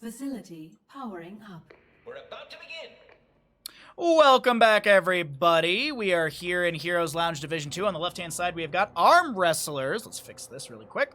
Facility powering up. We're about to begin. Welcome back, everybody. We are here in Heroes Lounge Division 2. On the left-hand side, we have got Armwrestlers. Let's fix this really quick.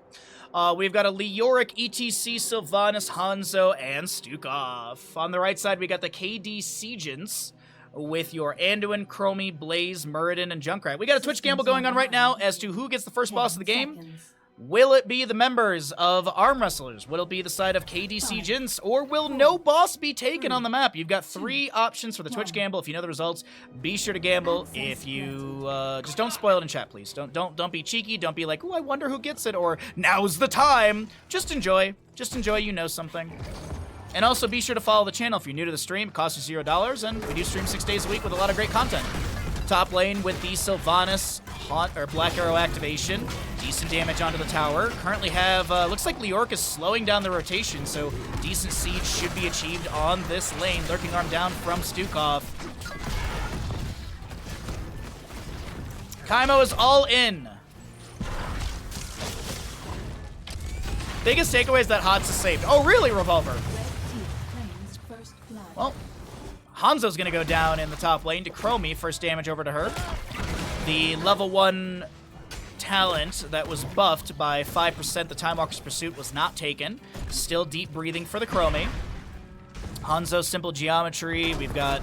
We've got a Leoric, ETC, Sylvanas, Hanzo, and Stukov. On the right side, we got the KDCgents with your Anduin, Chromie, Blaze, Muradin, and Junkrat. We got a Twitch gamble going on right now as to who gets the first boss of the game. Will it be the members of Armwrestlers? Will it be the side of KDCgents? Or will no boss be taken on the map? You've got three options for the Twitch gamble. If you know the results, be sure to gamble. If you just don't spoil it in chat, please. Don't be cheeky. Don't be like, oh, I wonder who gets it, or now's the time. Just enjoy. Just enjoy. You know something. And also be sure to follow the channel if you're new to the stream. It costs you $0, and we do stream 6 days a week with a lot of great content. Top lane with the Sylvanas Black Arrow activation. Decent damage onto the tower. Currently have, looks like Leoric is slowing down the rotation, so decent siege should be achieved on this lane. Lurking Arm down from Stukov. Kaimo is all in. Biggest takeaway is that Hots is saved. Oh, really, Revolver? Well, Hanzo's going to go down in the top lane to Chromie. First damage over to her. The level 1 talent that was buffed by 5%, the Time Walker's Pursuit, was not taken. Still deep breathing for the Chromie. Hanzo's Simple Geometry. We've got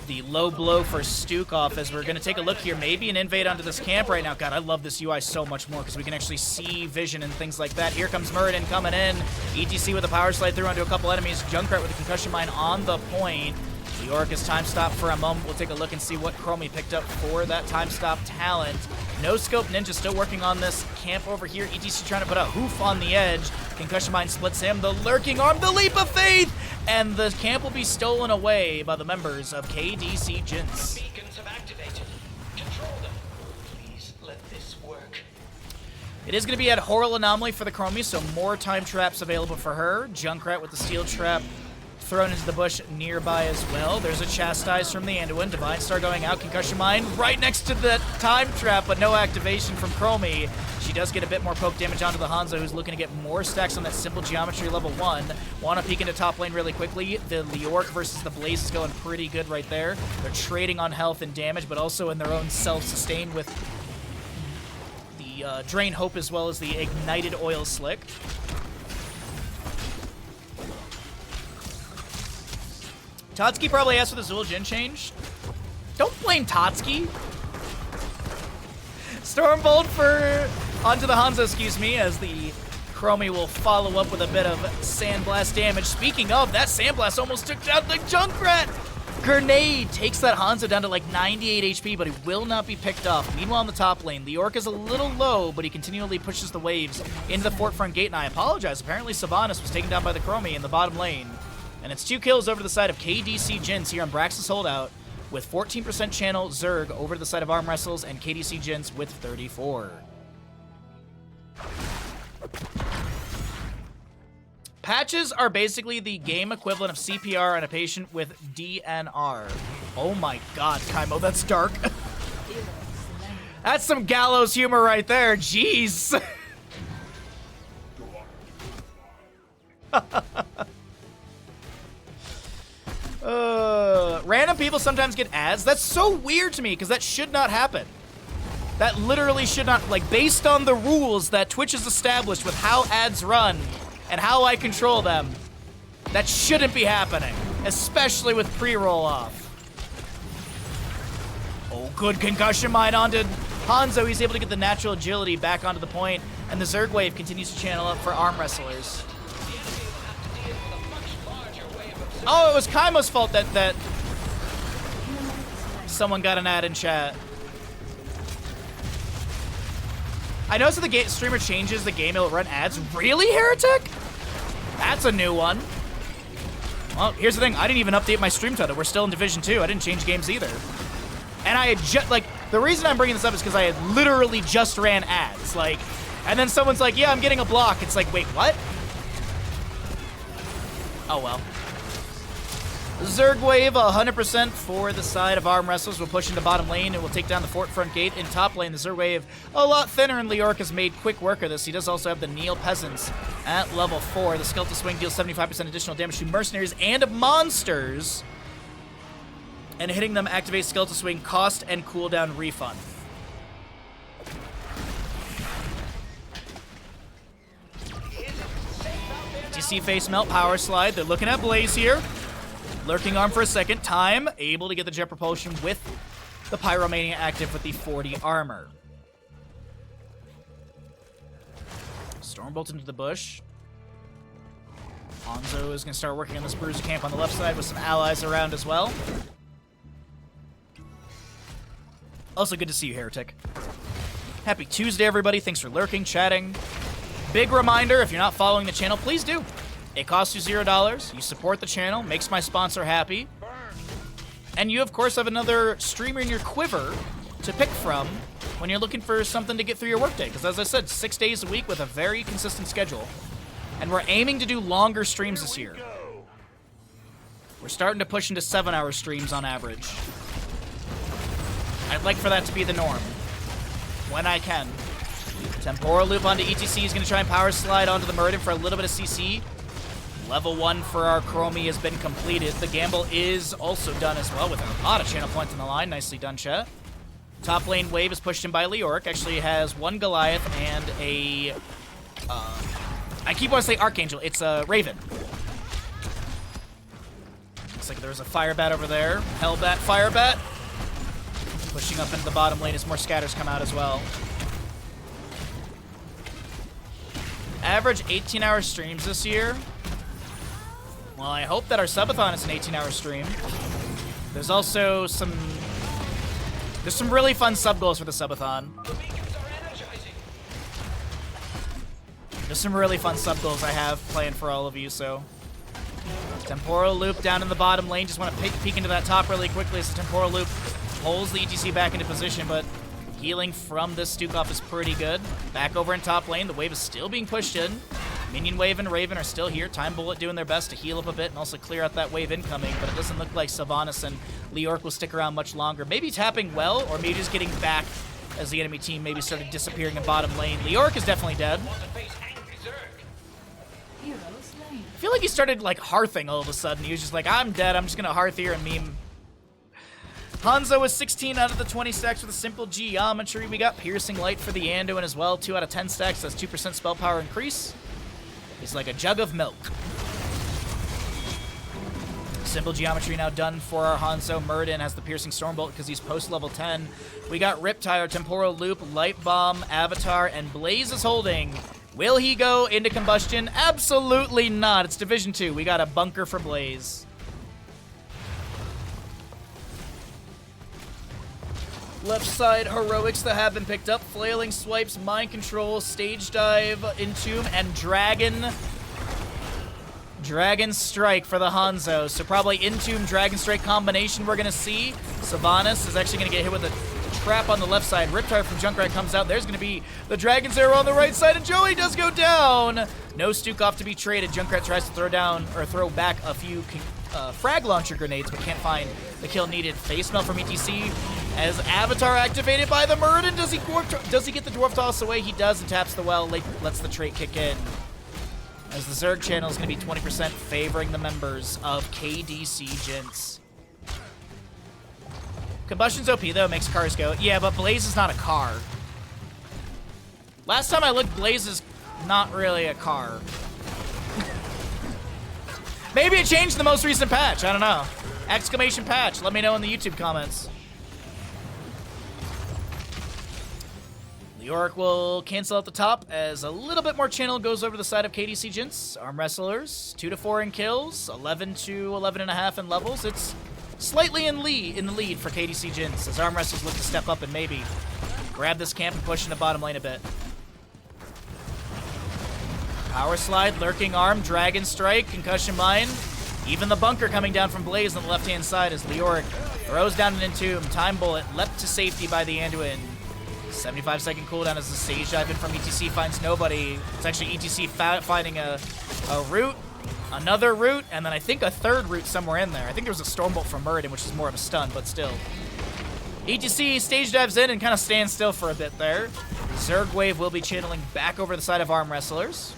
the low blow for Stukov as we're going to take a look here. Maybe an invade onto this camp right now. God, I love this UI so much more because we can actually see vision and things like that. Here comes Muradin coming in. ETC with a power slide through onto a couple enemies. Junkrat with a concussion mine on the point. Leoric is time stopped for a moment. We'll take a look and see what Chromie picked up for that time stop talent. No Scope Ninja still working on this camp over here. ETC trying to put a hoof on the edge. Concussion mine splits him. The Lurking Arm, the Leap of Faith! And the camp will be stolen away by the members of KDCgents. Beacons have activated. Control them. Please let this work. It is going to be at Horror Anomaly for the Chromie, so more time traps available for her. Junkrat with the steel trap thrown into the bush nearby as well. There's a Chastise from the Anduin. Divine Star going out. Concussion Mine right next to the time trap, but no activation from Chromie. She does get a bit more poke damage onto the Hanzo, who's looking to get more stacks on that Simple Geometry level 1. Want to peek into top lane really quickly. The Leoric versus the Blaze is going pretty good right there. They're trading on health and damage, but also in their own self-sustain with the Drain Hope as well as the Ignited Oil Slick. Totski probably asked for the Zul Jin change. Don't blame Totski. Stormbolt onto the Hanzo, excuse me, as the Chromie will follow up with a bit of Sandblast damage. Speaking of, that Sandblast almost took out the Junkrat. Grenade takes that Hanzo down to like 98 HP, but he will not be picked off. Meanwhile, in the top lane, Leoric is a little low, but he continually pushes the waves into the fort front gate, and I apologize. Apparently, Sylvanas was taken down by the Chromie in the bottom lane. And it's 2 kills over to the side of KDCgents here on Braxis Holdout, with 14% channel Zerg over to the side of Armwrestlers and KDCgents with 34. Patches are basically the game equivalent of CPR on a patient with DNR. Oh my god, Kaimo, that's dark. That's some gallows humor right there, jeez. Random people sometimes get ads. That's so weird to me because that should not happen. That literally should not, like, based on the rules that Twitch has established with how ads run and how I control them, that shouldn't be happening, especially with pre-roll off. Oh, good concussion mine onto Hanzo. He's able to get the natural agility back onto the point, and the Zerg wave continues to channel up for Armwrestlers. Oh, it was Kaimo's fault that someone got an ad in chat. I noticed that the streamer changes the game, it'll run ads. Really, Heretic? That's a new one. Well, here's the thing. I didn't even update my stream title. We're still in Division 2. I didn't change games either. And I had just, like, the reason I'm bringing this up is because I had literally just ran ads. Like, and then someone's like, yeah, I'm getting a block. It's like, wait, what? Oh, well. Zerg Wave 100% for the side of Armwrestlers. We'll push into bottom lane and we'll take down the fort front gate. In top lane, the Zerg Wave a lot thinner, and Leoric has made quick work of this. He does also have the Neil Peasants at level 4. The Skeletal Swing deals 75% additional damage to mercenaries and monsters. And hitting them activates Skeletal Swing cost and cooldown refund. ETC face melt, power slide. They're looking at Blaze here. Lurking arm for a second. Time able to get the jet propulsion with the Pyromania active with the 40 armor. Stormbolt into the bush. Hanzo is going to start working on this bruiser camp on the left side with some allies around as well. Also good to see you, Heretic. Happy Tuesday, everybody. Thanks for lurking, chatting. Big reminder, if you're not following the channel, please do. It costs you $0. You support the channel, makes my sponsor happy. And you, of course, have another streamer in your quiver to pick from when you're looking for something to get through your workday. Because as I said, 6 days a week with a very consistent schedule. And we're aiming to do longer streams this year. We're starting to push into 7-hour streams on average. I'd like for that to be the norm. When I can. Temporal Loop onto ETC is going to try and power slide onto the Murden for a little bit of CC. Level 1 for our Chromie has been completed. The Gamble is also done as well with a lot of channel points in the line. Nicely done, chat. Top lane wave is pushed in by Leoric. Actually has one Goliath and a... I keep wanting to say Archangel. It's a Raven. Looks like there's a Fire Bat over there. Hellbat, Fire Bat. Pushing up into the bottom lane as more scatters come out as well. Average 18-hour streams this year. Well, I hope that our subathon is an 18-hour stream. There's also some really fun sub goals for the subathon. There's some really fun sub goals I have playing for all of you, so. Temporal Loop down in the bottom lane. Just want to peek into that top really quickly as the Temporal Loop pulls the ETC back into position, but healing from this Stukov is pretty good. Back over in top lane, the wave is still being pushed in. Minion Wave and Raven are still here. Time Bullet doing their best to heal up a bit and also clear out that wave incoming, but it doesn't look like Sylvanas and Leoric will stick around much longer. Maybe tapping well, or maybe just getting back as the enemy team maybe started disappearing in bottom lane. Leoric is definitely dead. I feel like he started like hearthing all of a sudden. He was just like, I'm dead, I'm just gonna hearth here and meme. Hanzo is 16 out of the 20 stacks with a simple geometry. We got Piercing Light for the Anduin as well. 2 out of 10 stacks, that's 2% spell power increase. He's like a jug of milk. Simple geometry now done for our Hanzo. Murden has the Piercing Stormbolt because he's post level 10. We got Riptide, Temporal Loop, Light Bomb, Avatar, and Blaze is holding. Will he go into combustion? Absolutely not. It's Division 2. We got a bunker for Blaze. Left side heroics that have been picked up. Flailing Swipes, Mind Control, Stage Dive, Entomb, and Dragon Strike for the Hanzo. So probably Entomb, Dragon Strike combination we're going to see. Sylvanas is actually going to get hit with a trap on the left side. Riptide from Junkrat comes out. There's going to be the Dragon's Arrow on the right side, and Joey does go down. No Stukov to be traded. Junkrat tries to throw back a few frag launcher grenades, but can't find the kill needed. Face melt from ETC as Avatar activated by the Murden. Does he get the Dwarf Toss away? He does, and taps the well. Lets the trait kick in. As the Zerg channel is going to be 20% favoring the members of KDCgents. Combustion's OP, though. Makes cars go. Yeah, but Blaze is not a car. Last time I looked, Blaze is not really a car. Maybe it changed in the most recent patch. I don't know. Exclamation patch. Let me know in the YouTube comments. Leoric will cancel out the top as a little bit more channel goes over the side of KDCgents. Armwrestlers, 2 to 4 in kills, 11 to 11.5 in levels. It's slightly in the lead for KDCgents as Armwrestlers look to step up and maybe grab this camp and push in the bottom lane a bit. Power Slide, Lurking Arm, Dragon Strike, Concussion Mine. Even the bunker coming down from Blaze on the left-hand side as Leoric throws down an Entomb. Time Bullet leapt to safety by the Anduin. 75-second cooldown as the Sage Dive in from ETC finds nobody. It's actually ETC finding a root. Another root, and then I think a third root somewhere in there. I think there was a Stormbolt from Muradin, which is more of a stun, but still. ETC stage dives in and kind of stands still for a bit there. Zerg Wave will be channeling back over the side of Armwrestlers.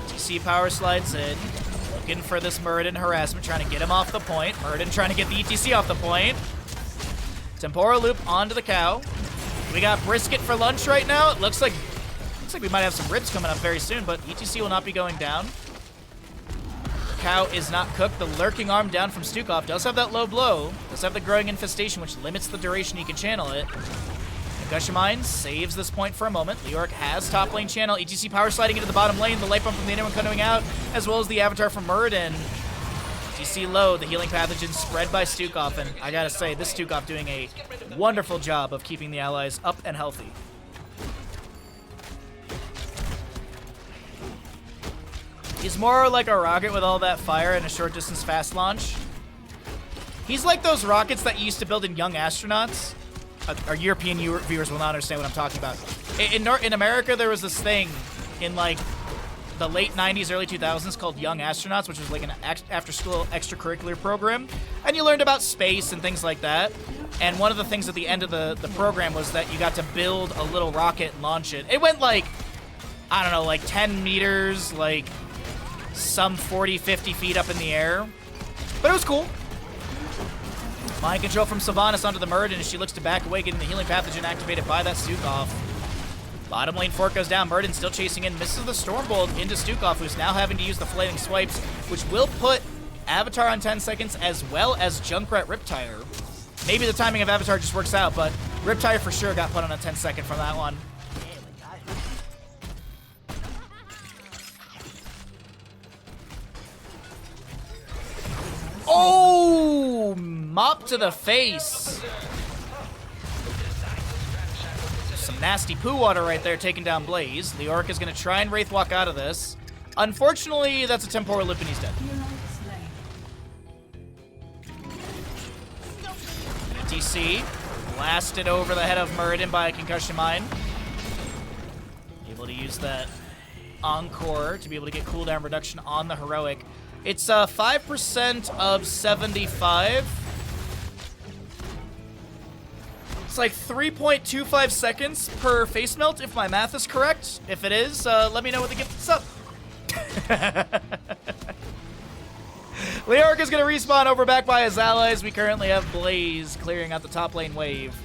ETC power slides in. Looking for this Muradin harassment, trying to get him off the point. Muradin trying to get the ETC off the point. Temporal loop onto the cow. We got brisket for lunch right now. It looks like we might have some ribs coming up very soon, but ETC will not be going down. Cow is not cooked. The lurking arm down from Stukov does have that low blow. Does have the growing infestation, which limits the duration you can channel it. Concussion Mine saves this point for a moment. Leoric has top lane channel. ETC power sliding into the bottom lane. The light bump from the inner one coming out, as well as the avatar from Muradin. ETC low. The healing pathogen spread by Stukov, and I gotta say, this Stukov doing a wonderful job of keeping the allies up and healthy. He's more like a rocket with all that fire and a short distance fast launch. He's like those rockets that you used to build in Young Astronauts. Our European viewers will not understand what I'm talking about. In America, there was this thing in like the late 90s, early 2000s called Young Astronauts, which was like an after-school extracurricular program. And you learned about space and things like that. And one of the things at the end of the program was that you got to build a little rocket and launch it. It went like, I don't know, like 10 meters, like some 40, 50 feet up in the air. But it was cool. Mind control from Sylvanas onto the Muradin as she looks to back away, getting the healing pathogen activated by that Stukov. Bottom lane fork goes down. Muradin still chasing in. Misses the Stormbolt into Stukov, who's now having to use the flaming swipes, which will put Avatar on 10 seconds as well as Junkrat Riptire. Maybe the timing of Avatar just works out, but Riptire for sure got put on a 10-second from that one. Oh! Mop to the face. Some nasty poo water right there taking down Blaze. Leoric is going to try and Wraith Walk out of this. Unfortunately, that's a temporal loop and he's dead. ETC blasted over the head of Muradin by a concussion mine. Able to use that Encore to be able to get cooldown reduction on the Heroic. It's 5% of 75. It's like 3.25 seconds per face melt, if my math is correct. If it is, let me know with the gift sub. Leoric is going to respawn over back by his allies. We currently have Blaze clearing out the top lane wave.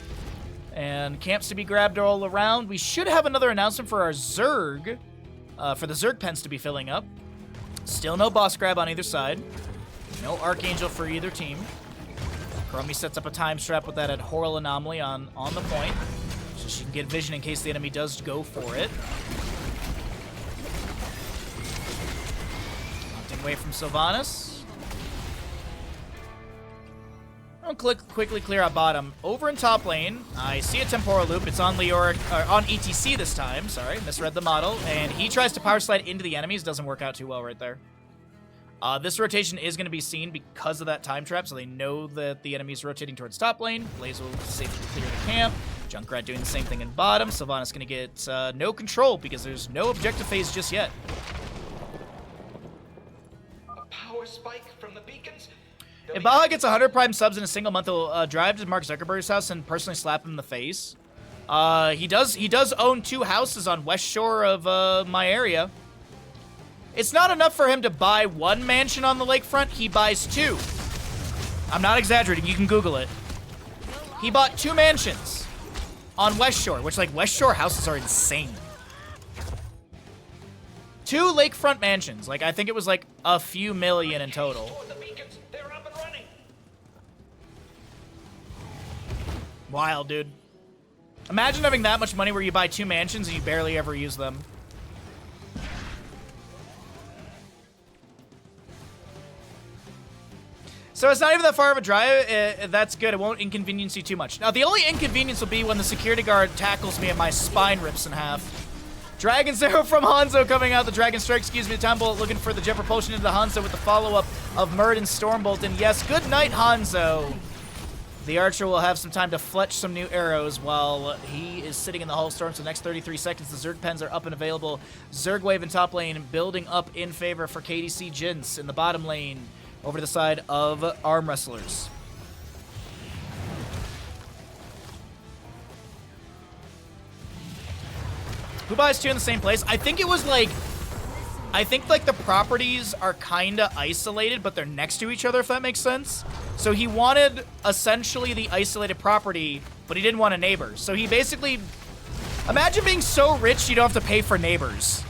And camps to be grabbed all around. We should have another announcement for our Zerg, for the Zerg pens to be filling up. Still no boss grab on either side. No Archangel for either team. Chromie sets up a time strap with that Horror Anomaly on the point, so she can get vision in case the enemy does go for it. Hunting away from Sylvanas. I'll quickly clear out bottom. Over in top lane, I see a temporal loop. It's on Leoric, on ETC this time. Sorry, misread the model. And he tries to power slide into the enemies. Doesn't work out too well right there. This rotation is going to be seen because of that time trap, so they know that the enemy is rotating towards top lane. Blaze will safely clear the camp. Junkrat doing the same thing in bottom. Sylvanas going to get no control because there's no objective phase just yet. A power spike from the beacons. If Baja gets 100 Prime subs in a single month, he'll drive to Mark Zuckerberg's house and personally slap him in the face. He does own 2 houses on West Shore of my area. It's not enough for him to buy 1 mansion on the lakefront. He buys 2. I'm not exaggerating. You can Google it. He bought 2 mansions on West Shore, which, like, West Shore houses are insane. 2 lakefront mansions. Like, I think it was, like, a few million in total. Wild, dude. Imagine having that much money where you buy 2 mansions and you barely ever use them. So it's not even that far of a drive. That's good. It won't inconvenience you too much. Now, the only inconvenience will be when the security guard tackles me and my spine rips in half. Dragon Zero from Hanzo coming out. The Dragon Strike, excuse me, the Time Bolt looking for the Jet Propulsion into the Hanzo with the follow-up of Muradin Stormbolt. And yes, good night, Hanzo. The Archer will have some time to fletch some new arrows while he is sitting in the Hull Storm for the next 33 seconds. The Zerg Pens are up and available. Zerg Wave in top lane building up in favor for KDCgents in the bottom lane over to the side of Armwrestlers. Who buys two in the same place? I think it was like... I think, like, the properties are kind of isolated, but they're next to each other, if that makes sense. So he wanted, essentially, the isolated property, but he didn't want a neighbor. So he basically... Imagine being so rich you don't have to pay for neighbors.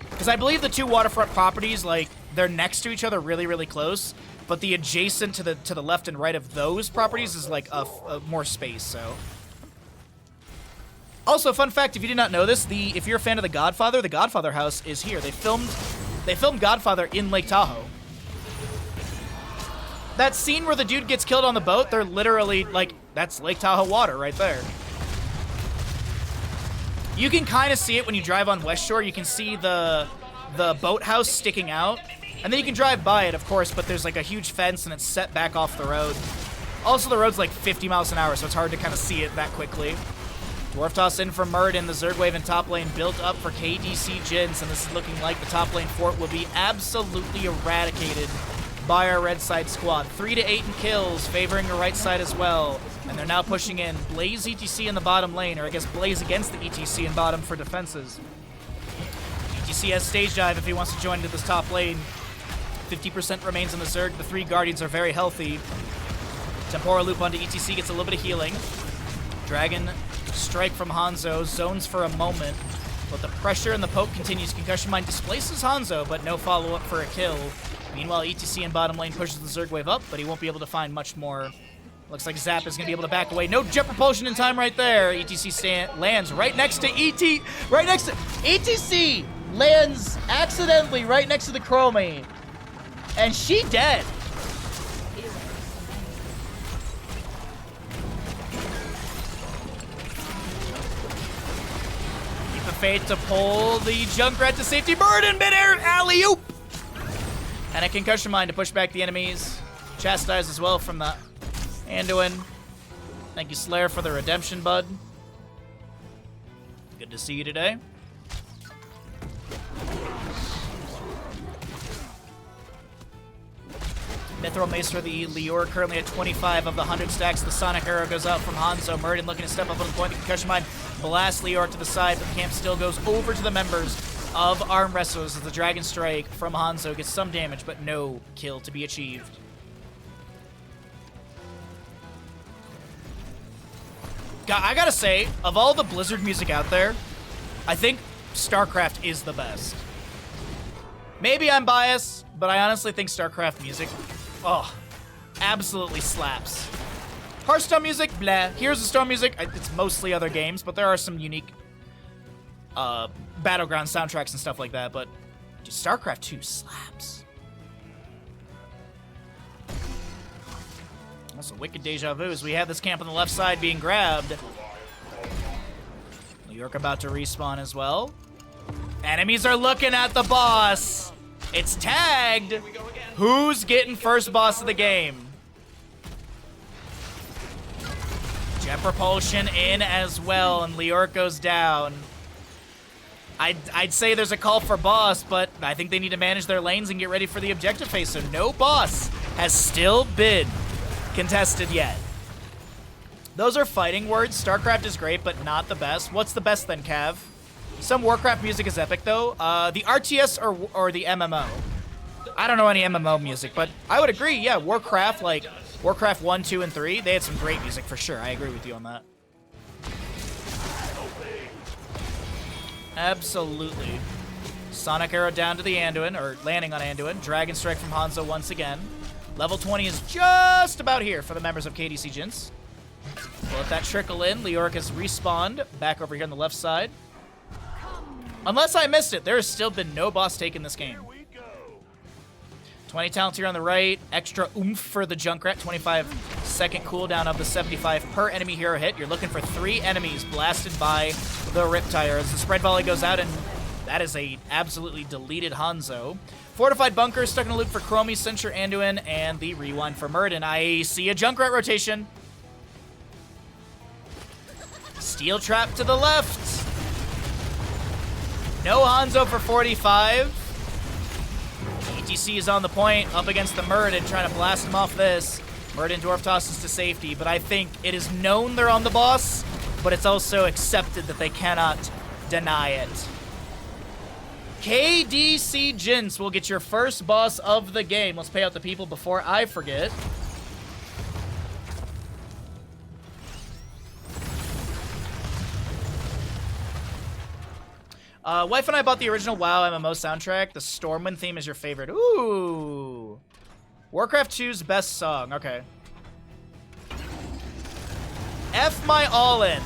Because I believe the two waterfront properties, like, they're next to each other really, really close. But the adjacent to the left and right of those properties is, like, a more space, so... Also, fun fact, if you did not know this, if you're a fan of The Godfather house is here. They filmed Godfather in Lake Tahoe. That scene where the dude gets killed on the boat, they're literally, like, that's Lake Tahoe water right there. You can kind of see it when you drive on West Shore. You can see the boathouse sticking out. And then you can drive by it, of course, but there's, like, a huge fence and it's set back off the road. Also, the road's, like, 50 miles an hour, so it's hard to kind of see it that quickly. Dwarf toss in for Murden. The Zerg Wave in top lane built up for KDCgents, and this is looking like the top lane fort will be absolutely eradicated by our red side squad. 3 to 8 in kills, favoring the right side as well. And they're now pushing in. Blaze ETC in the bottom lane, or I guess Blaze against the ETC in bottom for defenses. ETC has stage dive if he wants to join into this top lane. 50% remains in the Zerg. The 3 Guardians are very healthy. Temporal loop onto ETC gets a little bit of healing. Dragon strike from Hanzo, zones for a moment, but the pressure and the poke continues. Concussion Mine displaces Hanzo, but no follow-up for a kill. Meanwhile, ETC in bottom lane pushes the Zerg Wave up, but he won't be able to find much more. Looks like Zap is going to be able to back away. No jet propulsion in time right there. ETC lands right next to ETC lands accidentally right next to the Chromie, and she dead. Fate to pull the Junkrat to safety. Burden mid-air alley-oop! And a Concussion Mine to push back the enemies. Chastise as well from the Anduin. Thank you, Slayer, for the redemption, bud. Good to see you today. Mithril Mace for the Lior, currently at 25 of the 100 stacks. The Sonic Arrow goes out from Hanzo. Murden looking to step up on the point. The Concussion Mine blasts Lior to the side, but the camp still goes over to the members of Armwrestlers as the Dragon Strike from Hanzo gets some damage, but no kill to be achieved. I gotta say, of all the Blizzard music out there, I think StarCraft is the best. Maybe I'm biased, but I honestly think StarCraft music, oh, absolutely slaps. Hearthstone music, blah. Here's the Storm music. It's mostly other games, but there are some unique Battleground soundtracks and stuff like that, but dude, StarCraft 2 slaps. Also, wicked deja vu as we have this camp on the left side being grabbed. New York about to respawn as well. Enemies are looking at the boss. It's tagged. Who's getting first boss of the game? Jet propulsion in as well, and Lior goes down. I'd say there's a call for boss, but I think they need to manage their lanes and get ready for the objective phase, so no boss has still been contested yet. Those are fighting words. StarCraft is great, but not the best. What's the best then, Cav? Some Warcraft music is epic, though. The RTS or the MMO? I don't know any MMO music, but I would agree, yeah, Warcraft, like Warcraft 1, 2, and 3, they had some great music for sure. I agree with you on that. Absolutely. Sonic Arrow down to the Anduin, or landing on Anduin. Dragon Strike from Hanzo once again. Level 20 is just about here for the members of KDCgents. We'll let that trickle in. Leoric has respawned back over here on the left side. Unless I missed it, there has still been no boss take in this game. 20 talents here on the right. Extra oomph for the Junkrat. 25-second cooldown of the 75 per enemy hero hit. You're looking for 3 enemies blasted by the Riptire as the spread volley goes out, and that is a absolutely deleted Hanzo. Fortified Bunker, stuck in a loop for Chromie, Cincher, Anduin, and the Rewind for Murden. I see a Junkrat rotation. Steel Trap to the left. No Hanzo for 45. ETC is on the point, up against the Murden, trying to blast him off this. Murden Dwarf tosses to safety, but I think it is known they're on the boss, but it's also accepted that they cannot deny it. KDCgents will get your first boss of the game. Let's pay out the people before I forget. Wife and I bought the original WoW MMO soundtrack. The Stormwind theme is your favorite. Ooh. Warcraft 2's best song. Okay. F my all-in.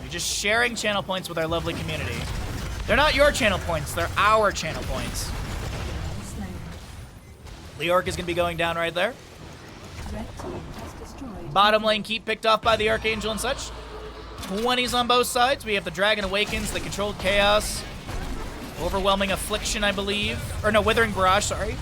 You're just sharing channel points with our lovely community. They're not your channel points. They're our channel points. Leoric is going to be going down right there. Bottom lane keep picked off by the Archangel and such. 20s on both sides. We have the Dragon Awakens, the Controlled Chaos. Overwhelming Affliction, I believe. Or no, Withering Barrage, sorry.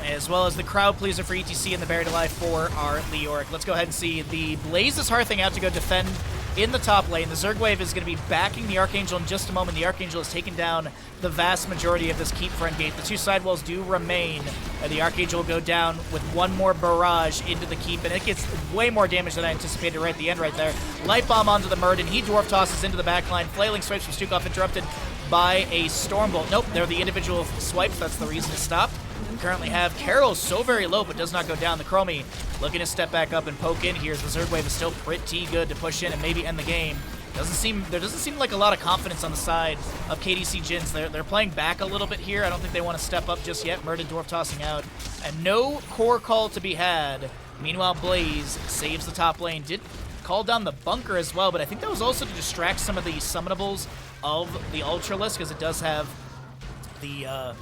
As well as the Crowd Pleaser for ETC and the Buried Alive for our Leoric. Let's go ahead and see the Blaze is hearthing out to go defend in the top lane. The Zerg Wave is going to be backing the Archangel in just a moment. The Archangel has taken down the vast majority of this keep front gate. The two side walls do remain. The Archangel will go down with one more barrage into the keep, and it gets way more damage than I anticipated right at the end right there. Light Bomb onto the Murden. He Dwarf tosses into the backline. Flailing swipes from Stukov interrupted by a Stormbolt. Nope, they're the individual swipes. That's the reason it stopped. We currently have Carol so very low, but does not go down. The Chromie looking to step back up and poke in here. The Zerg Wave is still pretty good to push in and maybe end the game. There doesn't seem like a lot of confidence on the side of KDCgents. They're playing back a little bit here. I don't think they want to step up just yet. Murden Dwarf tossing out. And no core call to be had. Meanwhile, Blaze saves the top lane. Did call down the bunker as well, but I think that was also to distract some of the summonables of the Ultralisk, because it does have the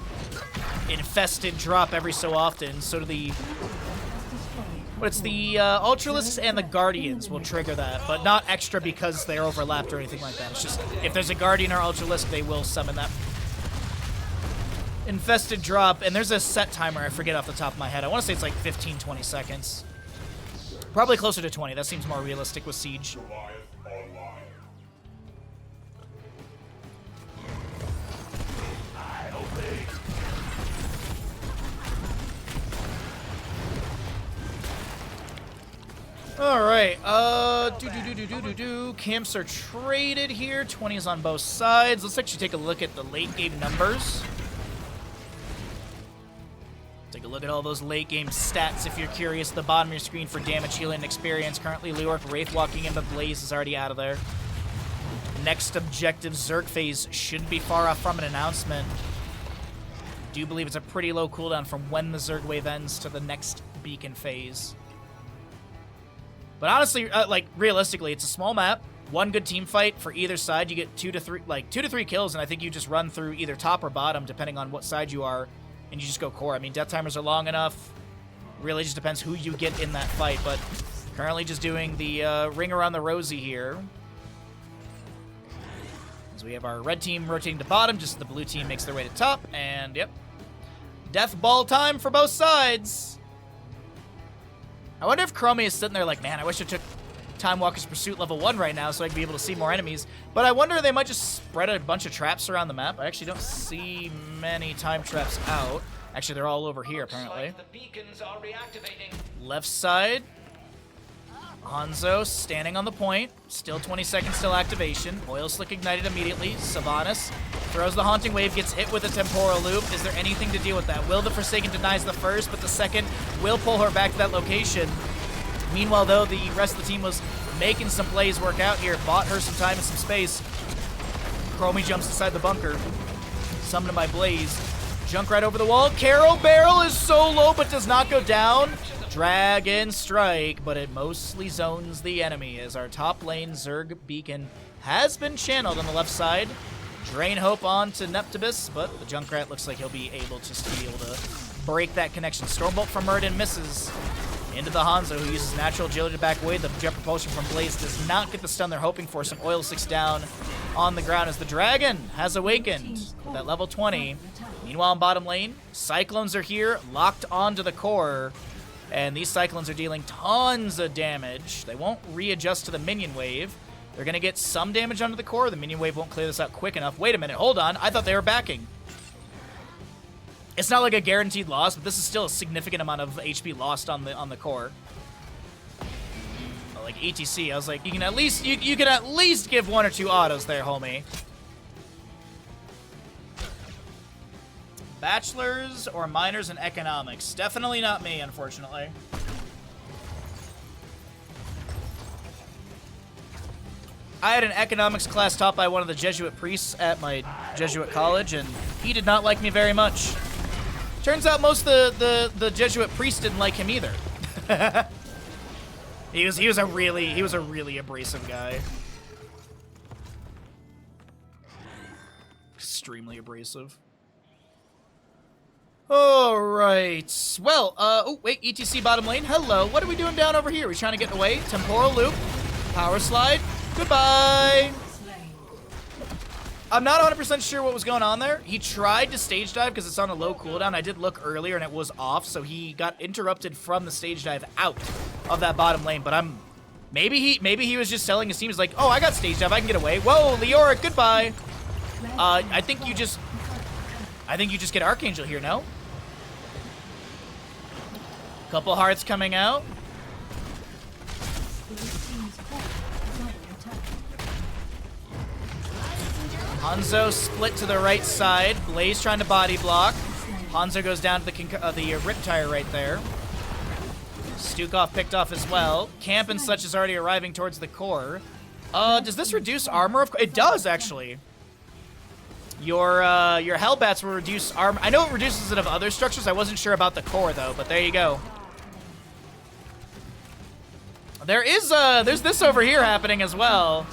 infested drop every so often. So do the... But it's the Ultralisks and the Guardians will trigger that, but not extra because they're overlapped or anything like that. It's just, if there's a Guardian or Ultralisk, they will summon that infested drop. And there's a set timer, I forget off the top of my head. I want to say it's like 15, 20 seconds. Probably closer to 20. That seems more realistic with Siege. All right, camps are traded here. 20 is on both sides. Let's actually take a look at the late game numbers. Take a look at all those late game stats if you're curious. The bottom of your screen for damage, healing, and experience. Currently, Leoric Wraith walking in, but Blaze is already out of there. Next objective, Zerg phase, shouldn't be far off from an announcement. Do believe it's a pretty low cooldown from when the Zerg wave ends to the next beacon phase. But honestly, like, realistically, it's a small map. One good team fight for either side. You get 2 to 3 kills, and I think you just run through either top or bottom, depending on what side you are, and you just go core. I mean, death timers are long enough. Really just depends who you get in that fight, but currently just doing the ring around the rosy here. As we have our red team rotating to bottom, just as the blue team makes their way to top, and yep. Death ball time for both sides. I wonder if Chromie is sitting there like, man, I wish I took Time Walker's Pursuit level 1 right now so I could be able to see more enemies. But I wonder if they might just spread a bunch of traps around the map. I actually don't see many time traps out. Actually, they're all over here, apparently. Like the beacons are reactivating. Left side. Hanzo standing on the point. Still 20 seconds till activation. Oil Slick ignited immediately. Sylvanas throws the Haunting Wave, gets hit with a Temporal Loop. Is there anything to deal with that? Will the Forsaken denies the first, but the second will pull her back to that location. Meanwhile, though, the rest of the team was making some plays work out here. Bought her some time and some space. Chromie jumps inside the bunker. Summoned by Blaze. Junk right over the wall. Carol Barrel is so low, but does not go down. Dragon Strike, but it mostly zones the enemy as our top lane Zerg Beacon has been channeled on the left side. Drain Hope on to Neptibus, but the Junkrat looks like he'll be able to break that connection. Stormbolt from Murden misses. Into the Hanzo, who uses natural agility to back away. The jet propulsion from Blaze does not get the stun they're hoping for. Some oil slicks down on the ground as the dragon has awakened with that level 20. Meanwhile, in bottom lane, Cyclones are here, locked onto the core. And these Cyclones are dealing tons of damage. They won't readjust to the minion wave. They're going to get some damage onto the core. The minion wave won't clear this out quick enough. Wait a minute, hold on. I thought they were backing. It's not like a guaranteed loss, but this is still a significant amount of HP lost on the core. Like ETC, I was like, you can at least give 1 or 2 autos there, homie. Bachelors or minors in economics? Definitely not me, unfortunately. I had an economics class taught by one of the Jesuit priests at my Jesuit college, and he did not like me very much. Turns out most of the Jesuit priests didn't like him either. he was a really abrasive guy. Extremely abrasive. All right. Well, oh wait, ETC bottom lane. Hello. What are we doing down over here? We're trying to get away. Temporal loop. Power slide. Goodbye. I'm not 100% sure what was going on there. He tried to stage dive because it's on a low cooldown. I did look earlier and it was off, so he got interrupted from the stage dive out of that bottom lane. But maybe he was just telling his team, he's like, oh, I got stage dive, I can get away. Whoa, Leoric, goodbye. I think you just get Archangel here, no? Couple hearts coming out. Hanzo split to the right side. Blaze trying to body block. Hanzo goes down to the Riptire right there. Stukov picked off as well. Camp and such is already arriving towards the core. Does this reduce armor? It does, actually. Your Hellbats will reduce armor. I know it reduces it of other structures. I wasn't sure about the core, though, but there you go. There's this over here happening as well.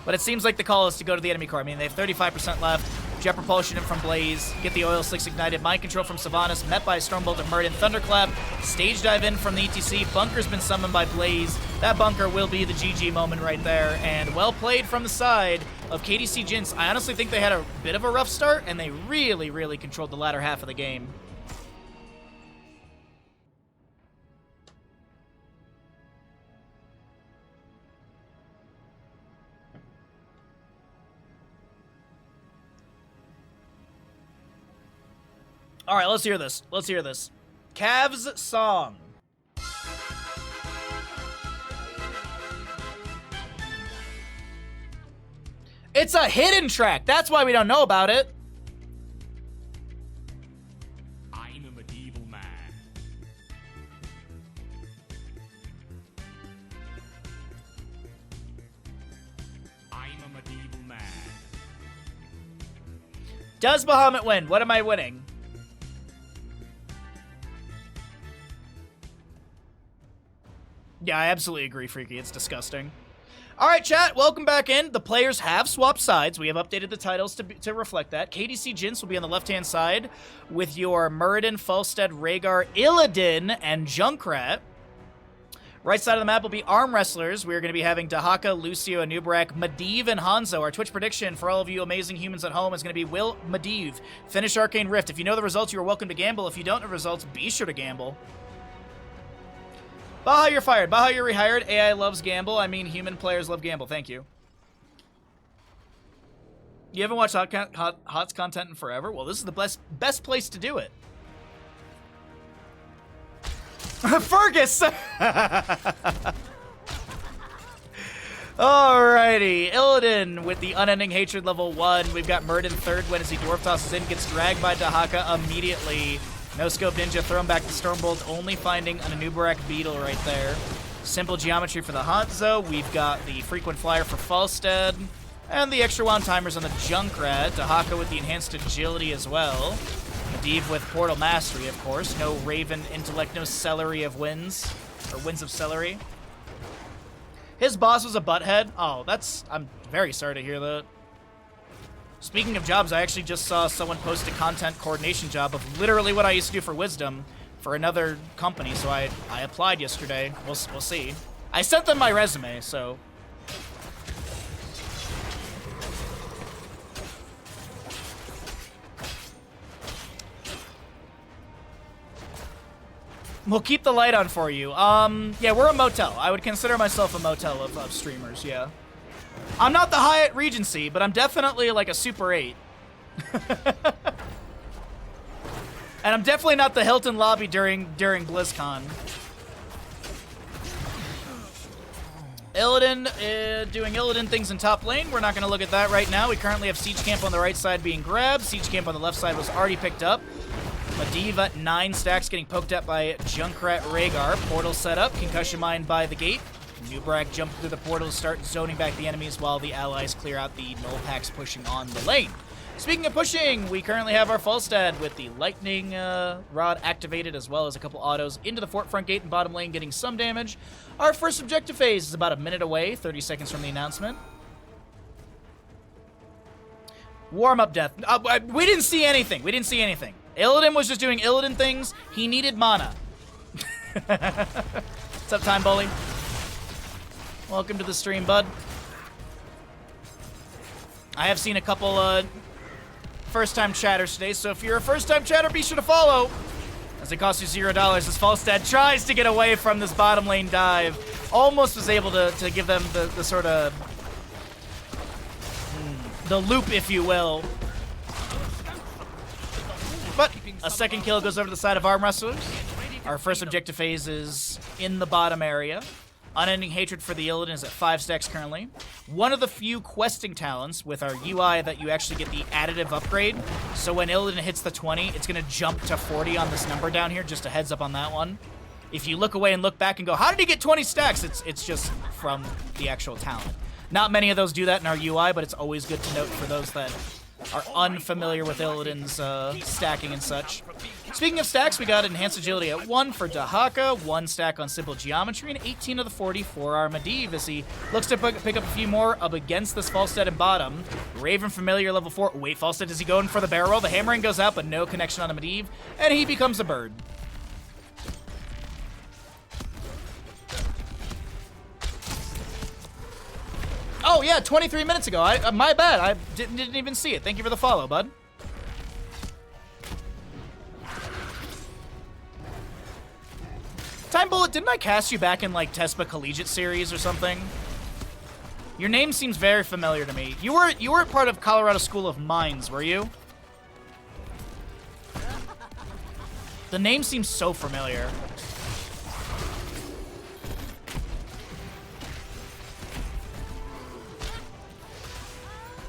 But it seems like the call is to go to the enemy core. I mean, they have 35% left. Jet propulsion in from Blaze. Get the oil slicks ignited. Mind control from Sylvanas. Met by Stormbolt and Murden. Thunderclap. Stage dive in from the ETC. Bunker's been summoned by Blaze. That bunker will be the GG moment right there. And well played from the side of KDCgents. I honestly think they had a bit of a rough start, and they really, really controlled the latter half of the game. All right, let's hear this. Let's hear this. Cavs song. It's a hidden track. That's why we don't know about it. I'm a medieval man. I'm a medieval man. Does Bahamut win? What am I winning? Yeah, I absolutely agree, Freaky. It's disgusting. All right, chat, welcome back in. The players have swapped sides. We have updated the titles to reflect that. KDCgents will be on the left-hand side with your Muradin, Falstead, Rhaegar, Illidan, and Junkrat. Right side of the map will be Armwrestlers. We're going to be having Dahaka, Lucio, Anubarak, Medivh, and Hanzo. Our Twitch prediction for all of you amazing humans at home is going to be Will Medivh finish Arcane Rift. If you know the results, you are welcome to gamble. If you don't know the results, be sure to gamble. Baha, you're fired. Baha, you're rehired. AI loves gamble. I mean, human players love gamble. Thank you. You haven't watched HOTS content in forever? Well, this is the best place to do it. Fergus! Alrighty. Illidan with the Unending Hatred level 1. We've got Murden third win as he dwarf tosses in. Gets dragged by Dahaka immediately. No scope ninja, thrown back to Stormbolt, only finding an Anubarak Beetle right there. Simple geometry for the Hanzo. We've got the frequent flyer for Falstead. And the extra wound timers on the Junkrat. Dahaka with the enhanced agility as well. Medivh with Portal Mastery, of course. No Raven Intellect, no Celery of Winds. Or Winds of Celery. His boss was a butthead. Oh, I'm very sorry to hear that. Speaking of jobs, I actually just saw someone post a content coordination job of literally what I used to do for Wisdom for another company, so I applied yesterday. We'll see. I sent them my resume, so... We'll keep the light on for you. Yeah, we're a motel. I would consider myself a motel of streamers, yeah. I'm not the Hyatt Regency, but I'm definitely like a Super 8. And I'm definitely not the Hilton lobby during BlizzCon. Illidan doing Illidan things in top lane. We're not going to look at that right now. We currently have Siege Camp on the right side being grabbed. Siege Camp on the left side was already picked up. Medivh at 9 stacks getting poked at by Junkrat Rhaegar. Portal set up. Concussion Mine by the gate. Nubrak jumped through the portal to start zoning back the enemies while the allies clear out the null packs pushing on the lane. Speaking of pushing, we currently have our Falstad with the Lightning Rod activated, as well as a couple autos into the fort front gate and bottom lane getting some damage. Our first objective phase is about a minute away, 30 seconds from the announcement. Warm-up death. We didn't see anything. We didn't see anything. Illidan was just doing Illidan things. He needed mana. What's up, Time Bully? Welcome to the stream, bud. I have seen a couple first-time chatters today, so if you're a first-time chatter, be sure to follow. As it costs you $0 as Falstad tries to get away from this bottom lane dive. Almost was able to give them the sort of... the loop, if you will. But a second kill goes over to the side of Armwrestlers. Our first objective phase is in the bottom area. Unending Hatred for the Illidan is at 5 stacks currently. One of the few questing talents with our UI that you actually get the additive upgrade. So when Illidan hits the 20, it's going to jump to 40 on this number down here. Just a heads up on that one. If you look away and look back and go, how did he get 20 stacks? It's just from the actual talent. Not many of those do that in our UI, but it's always good to note for those that are unfamiliar with Illidan's stacking and such. Speaking of stacks, we got Enhanced Agility at 1 for Dahaka, 1 stack on Simple Geometry, and 18 of the 40 for our Medivh as he looks to pick up a few more up against this Falstad and bottom. Raven Familiar level 4. Wait, Falstad, is he going for the barrel roll? The hammering goes out, but no connection on a Medivh, and he becomes a bird. Oh, yeah, 23 minutes ago. My bad. I didn't even see it. Thank you for the follow, bud. Time Bullet, didn't I cast you back in, like, Tespa Collegiate Series or something? Your name seems very familiar to me. You weren't part of Colorado School of Mines, were you? The name seems so familiar.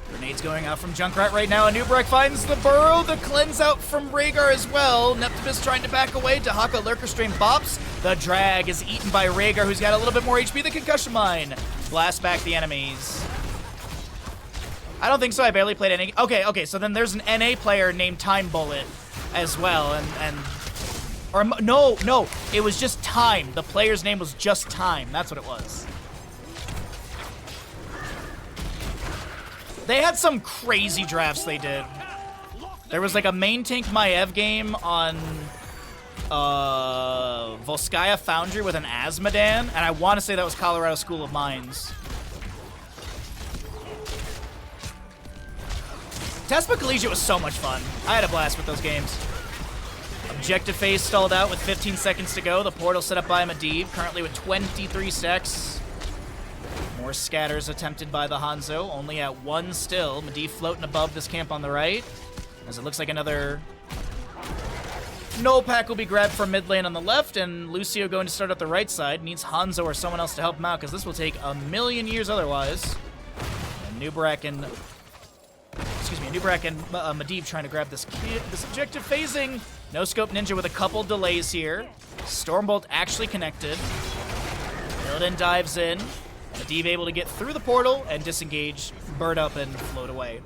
Grenades going out from Junkrat right now, and Nubrak finds the burrow, the cleanse out from Rhaegar as well. Neptibus trying to back away, Dahaka Lurker Stream bops. The drag is eaten by Rhaegar, who's got a little bit more HP, the Concussion Mine. Blast back the enemies. I don't think so, I barely played any. Okay, so then there's an NA player named Time Bullet as well, or no, it was just Time. The player's name was just Time, that's what it was. They had some crazy drafts they did. There was like a main tank Maev game on Volskaya Foundry with an Asmodan, and I want to say that was Colorado School of Mines. Tespa Collegiate was so much fun. I had a blast with those games. Objective phase stalled out with 15 seconds to go. The portal set up by Medivh, currently with 23 stacks. More scatters attempted by the Hanzo, only at 1 still. Medivh floating above this camp on the right, as it looks like another null pack will be grabbed from mid lane on the left, and Lucio going to start at the right side. Needs Hanzo or someone else to help him out, because this will take a million years otherwise. And Nubrak and Medivh trying to grab this objective phasing. No scope Ninja with a couple delays here. Stormbolt actually connected. Illidan dives in. Medivh able to get through the portal and disengage, bird up, and float away.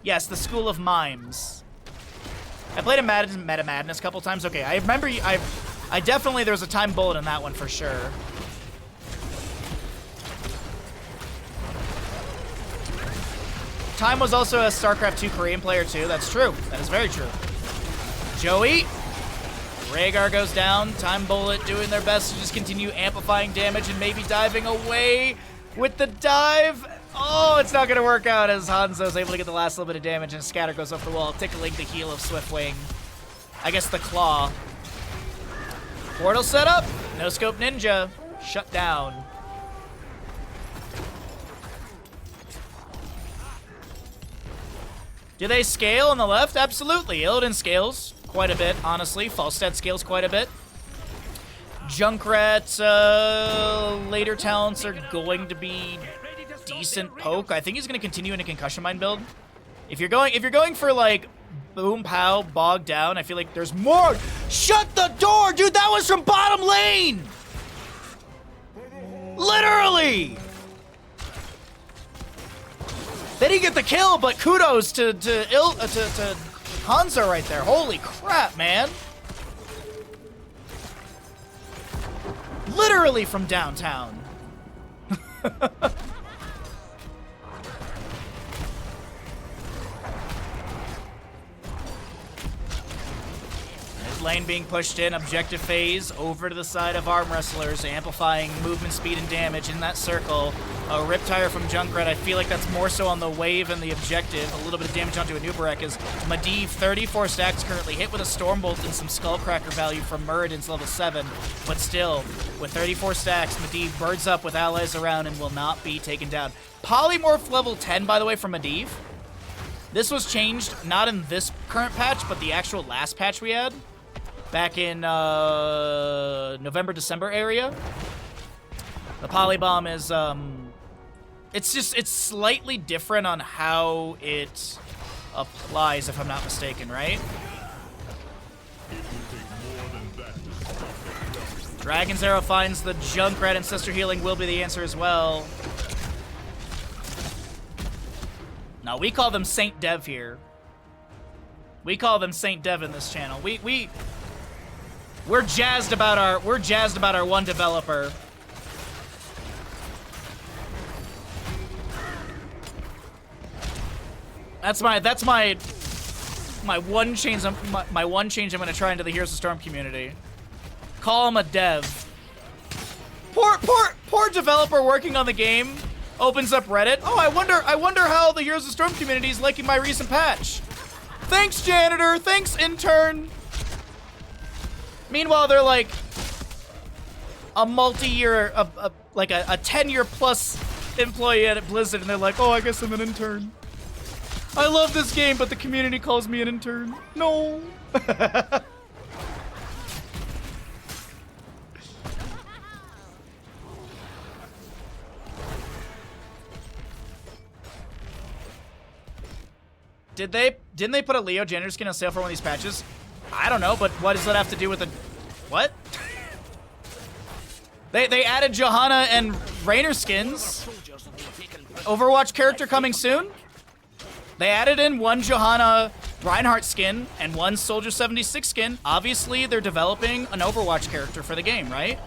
Yes, the School of Mimes. I played a Meta Madness a couple times. Okay, I remember I definitely, there was a Time Bullet in that one for sure. Time was also a StarCraft 2 Korean player too. That's true. That is very true. Joey. Rhaegar goes down. Time Bullet doing their best to just continue amplifying damage and maybe diving away with the dive. Oh, it's not going to work out as Hanzo's able to get the last little bit of damage and Scatter goes off the wall, tickling the heel of Swiftwing. I guess the claw. Portal set up. No scope ninja. Shut down. Do they scale on the left? Absolutely. Illidan scales quite a bit, honestly. Falstad scales quite a bit. Junkrat's later talents are going to be decent poke. I think he's going to continue in a concussion mine build. If you're going for like boom pow bog down, I feel like there's more. Shut the door, dude. That was from bottom lane. Literally. They didn't get the kill, but kudos to Hanzo right there. Holy crap, man. Literally from downtown. Lane being pushed in, objective phase over to the side of Armwrestlers, amplifying movement speed and damage in that circle. A Rip Tire from Junkrat, I feel like that's more so on the wave and the objective. A little bit of damage onto a Nubarek as Medivh, 34 stacks currently, hit with a Stormbolt and some Skullcracker value from Muradin's level 7. But still, with 34 stacks, Medivh birds up with allies around and will not be taken down. Polymorph level 10, by the way, from Medivh. This was changed, not in this current patch, but the actual last patch we had. Back in November, December area. The Polybomb is, it's slightly different on how it applies, if I'm not mistaken, right? Dragon's Arrow finds the Junkrat, and Sister Healing will be the answer as well. No, we call them Saint Dev here. We call them Saint Dev in this channel. We're jazzed about our one developer. That's my one change. My one change I'm gonna try into the Heroes of Storm community. Call him a dev. Poor developer working on the game opens up Reddit. Oh, I wonder how the Heroes of Storm community is liking my recent patch. Thanks, janitor. Thanks, intern. Meanwhile, they're like a multi-year, like a 10-year plus employee at Blizzard, and they're like, oh, I guess I'm an intern. I love this game, but the community calls me an intern. No. Didn't they put a Leo janitor skin on sale for one of these patches? I don't know, but what does that have to do with the... What? They added Johanna and Raynor skins. Overwatch character coming soon? They added in one Johanna Reinhardt skin and one Soldier 76 skin. Obviously, they're developing an Overwatch character for the game, right?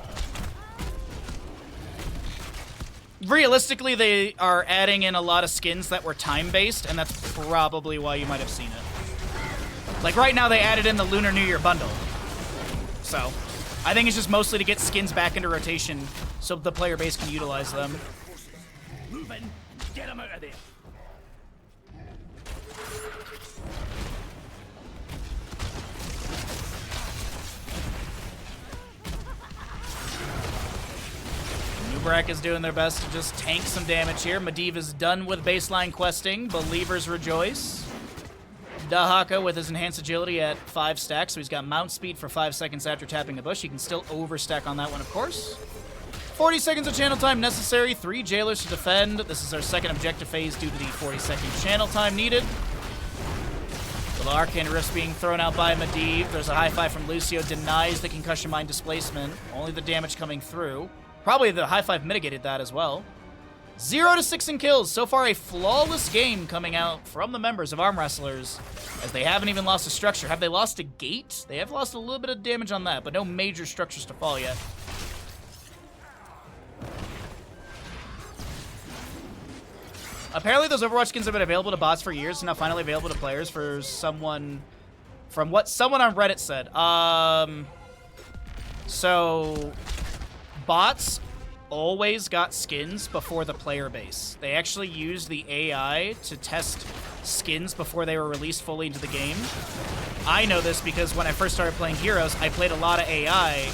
Realistically, they are adding in a lot of skins that were time-based, and that's probably why you might have seen it. Like, right now, they added in the Lunar New Year bundle. So, I think it's just mostly to get skins back into rotation so the player base can utilize them. Move in and get him out of there. Nubarek is doing their best to just tank some damage here. Medivh is done with baseline questing. Believers rejoice. Dahaka with his enhanced agility at 5 stacks, so he's got mount speed for 5 seconds after tapping a bush. He can still overstack on that one, of course. 40 seconds of channel time necessary. 3 jailers to defend. This is our second objective phase due to the 40-second channel time needed. With Arcane Rifts being thrown out by Medivh. There's a high five from Lucio. Denies the concussion mine displacement. Only the damage coming through. Probably the high five mitigated that as well. 0 to 6 in kills. So far, a flawless game coming out from the members of Armwrestlers, as they haven't even lost a structure. Have they lost a gate? They have lost a little bit of damage on that, but no major structures to fall yet. Apparently, those Overwatch skins have been available to bots for years, and now finally available to players for someone... From what someone on Reddit said. So, bots always got skins before the player base. They actually used the AI to test skins before they were released fully into the game. I know this because when I first started playing Heroes, I played a lot of AI,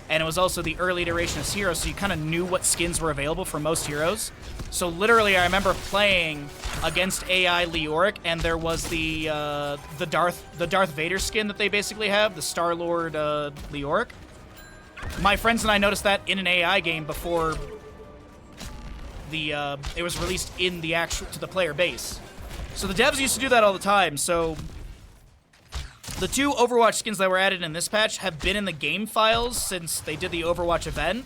and it was also the early iteration of Heroes, so you kind of knew what skins were available for most heroes. So literally, I remember playing against AI Leoric, and there was the Darth Vader skin that they basically have, the Star-Lord Leoric. My friends and I noticed that in an AI game before it was released in the to the player base. So the devs used to do that all the time. So the 2 Overwatch skins that were added in this patch have been in the game files since they did the Overwatch event.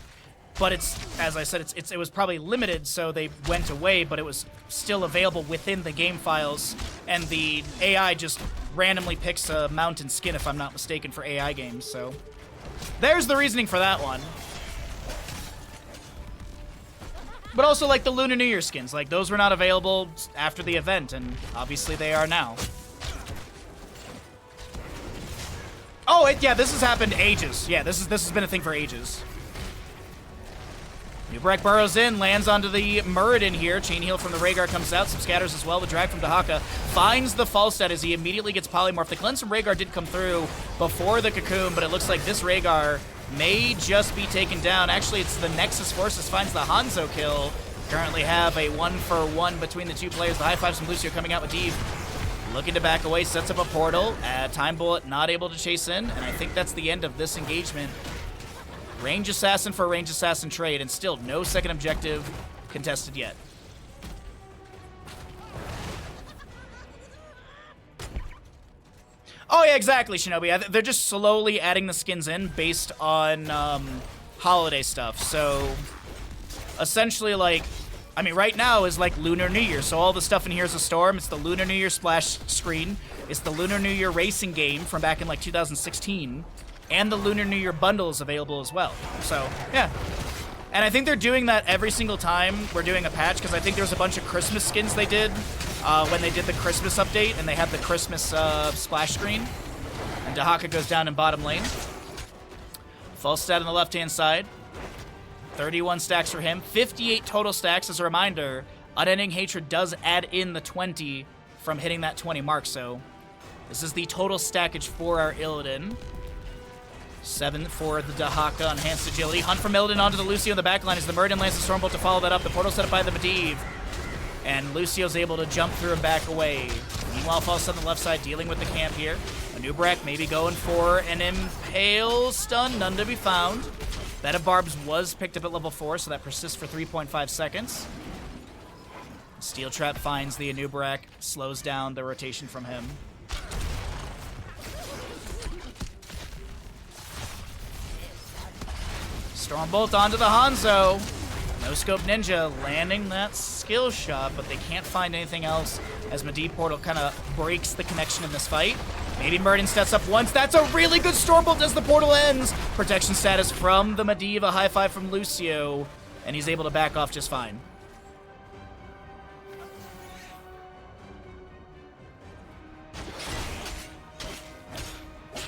But it's, as I said, it was probably limited, so they went away, but it was still available within the game files. And the AI just randomly picks a mountain skin, if I'm not mistaken, for AI games, so there's the reasoning for that one. But also, like, the Lunar New Year skins. Like, those were not available after the event, and obviously they are now. Oh, yeah, this has happened ages. Yeah, this has been a thing for ages. Nubrek burrows in, lands onto the Muradin here. Chain heal from the Rhaegar comes out. Some scatters as well. The drag from Dahaka finds the Falstad as he immediately gets polymorphed. The cleanse from Rhaegar did come through before the Cocoon, but it looks like this Rhaegar may just be taken down. Actually, it's the Nexus Forces finds the Hanzo kill. Currently have a 1-for-1 between the 2 players. The high fives from Lucio coming out with Deve. Looking to back away, sets up a portal. Time Bullet not able to chase in, and I think that's the end of this engagement. Range Assassin for a Range Assassin trade, and still no second objective contested yet. Oh yeah, exactly, Shinobi. They're just slowly adding the skins in based on holiday stuff. So, essentially, like, I mean, right now is like Lunar New Year, so all the stuff in Heroes of Storm, it's the Lunar New Year splash screen, it's the Lunar New Year racing game from back in like 2016, and the Lunar New Year bundle is available as well. So, yeah. And I think they're doing that every single time we're doing a patch, because I think there's a bunch of Christmas skins they did when they did the Christmas update, and they had the Christmas splash screen. And Dahaka goes down in bottom lane. Falstad on the left-hand side. 31 stacks for him. 58 total stacks. As a reminder, Unending Hatred does add in the 20 from hitting that 20 mark, so this is the total stackage for our Illidan. 7 for the Dahaka, enhanced agility. Hunt from Illidan onto the Lucio in the backline as the Muradin lands the Stormbolt to follow that up. The portal set up by the Medivh. And Lucio's able to jump through and back away. Meanwhile, Falstad on the left side dealing with the camp here. Anubrak maybe going for an Impale stun, none to be found. Bed of Barbs was picked up at level 4, so that persists for 3.5 seconds. Steel Trap finds the Anubrak, slows down the rotation from him. Stormbolt onto the Hanzo. No Scope Ninja landing that skill shot, but they can't find anything else as Medivh Portal kind of breaks the connection in this fight. Maybe Muradin steps up once. That's a really good Stormbolt as the portal ends. Protection status from the Medivh, a high five from Lucio, and he's able to back off just fine.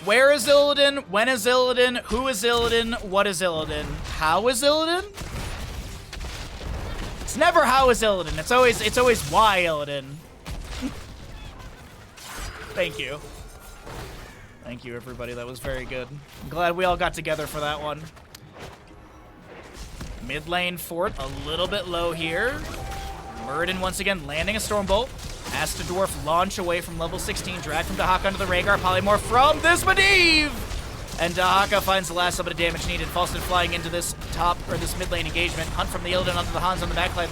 Where is Illidan? When is Illidan? Who is Illidan? What is Illidan? How is Illidan? It's never how is Illidan. It's always why Illidan. Thank you. Thank you, everybody. That was very good. I'm glad we all got together for that one. Mid lane fort a little bit low here. Muradin once again landing a Stormbolt. Has to Dwarf launch away from level 16. Drag from Dahaka onto the Rhaegar. Polymorph from this Medivh! And Dahaka finds the last little bit of damage needed. Falstad flying into this this mid lane engagement. Hunt from the Illidan onto the Hans on the backline.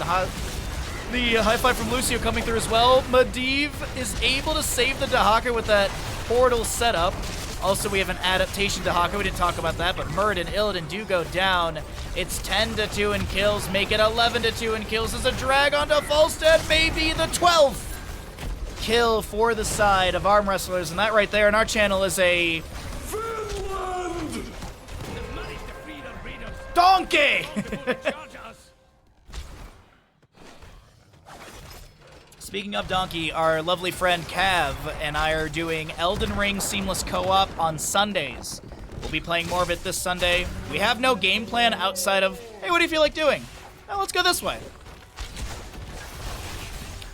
The high five from Lucio coming through as well. Medivh is able to save the Dahaka with that portal setup. Also, we have an adaptation Dahaka. We didn't talk about that, but Muradin and Illidan do go down. It's 10-2 in kills. Make it 11-2 in kills as a drag onto Falstad. Maybe the 12th kill for the side of Armwrestlers. And that right there on our channel is a donkey! Speaking of donkey, our lovely friend Cav and I are doing Elden Ring Seamless Co-op on Sundays. We'll be playing more of it this Sunday. We have no game plan outside of, hey, what do you feel like doing? Well, let's go this way.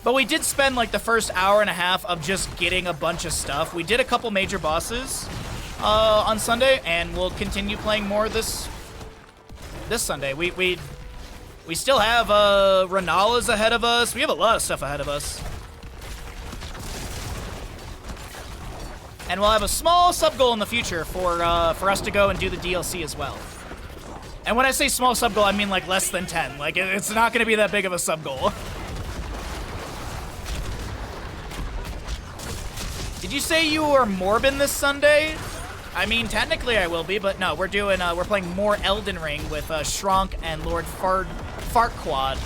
But we did spend like the first hour and a half of just getting a bunch of stuff. We did a couple major bosses on Sunday, and we'll continue playing more this Sunday. We still have Renala's ahead of us. We have a lot of stuff ahead of us. And we'll have a small sub-goal in the future for us to go and do the DLC as well. And when I say small sub-goal, I mean like less than 10. Like, it's not going to be that big of a sub-goal. Did you say you were Morbin this Sunday? I mean, technically I will be, but no, we're playing more Elden Ring with Shronk and Lord Farquaad.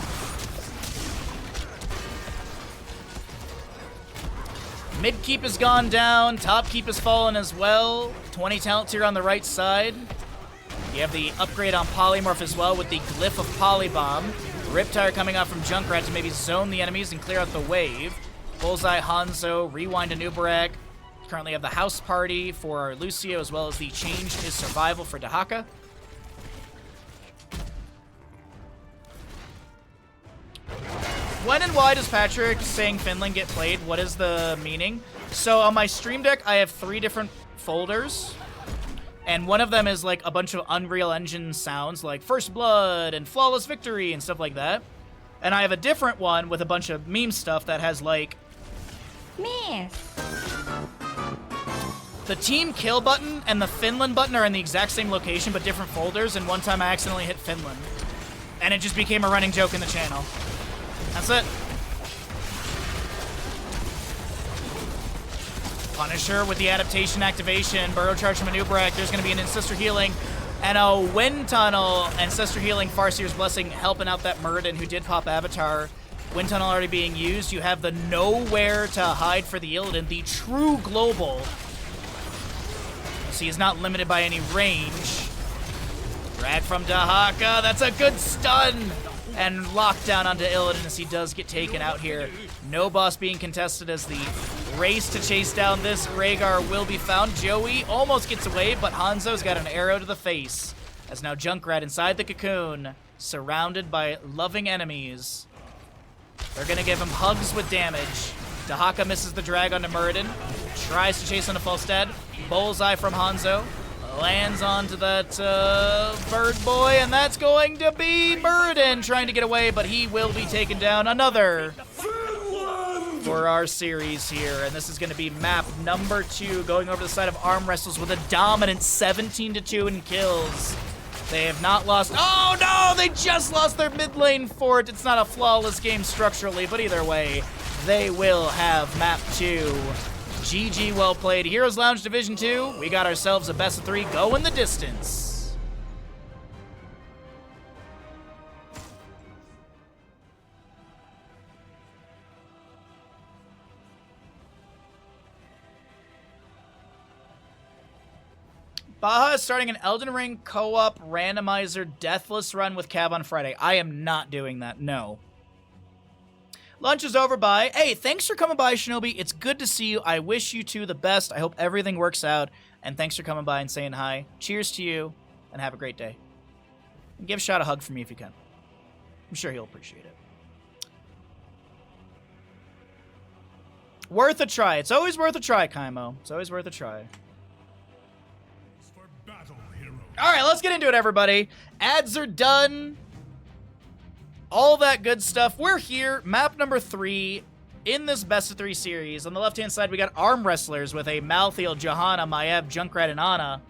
Mid keep has gone down, top keep has fallen as well. 20 talents here on the right side. You have the upgrade on Polymorph as well with the Glyph of Polybomb. Riptire coming out from Junkrat to maybe zone the enemies and clear out the wave. Bullseye, Hanzo, Rewind to Nubarak. Currently have the House Party for Lucio as well as the Change is Survival for Dahaka. When and why does Patrick saying Finland get played? What is the meaning? So on my stream deck, I have 3 different folders. And one of them is like a bunch of Unreal Engine sounds like First Blood and Flawless Victory and stuff like that. And I have a different one with a bunch of meme stuff that has like... Miss. The Team Kill button and the Finland button are in the exact same location but different folders, and one time I accidentally hit Finland. And it just became a running joke in the channel. That's it. Punisher with the adaptation activation, Burrow Charge from Nubarak, there's going to be an Ancestor Healing, and a Wind Tunnel, Ancestor Healing, Farseer's Blessing helping out that Muradin who did pop Avatar. Wind Tunnel already being used. You have the Nowhere to Hide for the Illidan, the true global. So he's not limited by any range. Drag from Dahaka, that's a good stun! And lockdown onto Illidan as he does get taken out here. No boss being contested as the race to chase down this Rhaegar will be found. Joey almost gets away, but Hanzo's got an arrow to the face. As now Junkrat inside the cocoon, surrounded by loving enemies. They're gonna give him hugs with damage. Dahaka misses the drag onto Muradin. Tries to chase onto Falstad. Bullseye from Hanzo. Lands onto that bird boy, and that's going to be Muradin trying to get away, but he will be taken down. Another for our series here, and this is going to be map number 2, going over the side of Armwrestlers with a dominant 17-2 in kills. They have not lost. Oh no, they just lost their mid lane fort. It's not a flawless game structurally, but either way, they will have map 2. GG, well played. Heroes Lounge Division 2, we got ourselves a best of 3 going the distance. Baha is starting an Elden Ring co-op randomizer deathless run with Cav on Friday. I am not doing that, no. Lunch is over by. Hey, thanks for coming by, Shinobi. It's good to see you. I wish you two the best. I hope everything works out. And thanks for coming by and saying hi. Cheers to you, and have a great day. And give Shot a hug for me if you can. I'm sure he'll appreciate it. Worth a try. It's always worth a try, Kaimo. It's always worth a try. All right, let's get into it, everybody. Ads are done. All that good stuff. We're here, map number 3 in this best of 3 series. On the left-hand side, we got Armwrestlers with a Malthael, Johanna, Maiev, Junkrat, and Ana.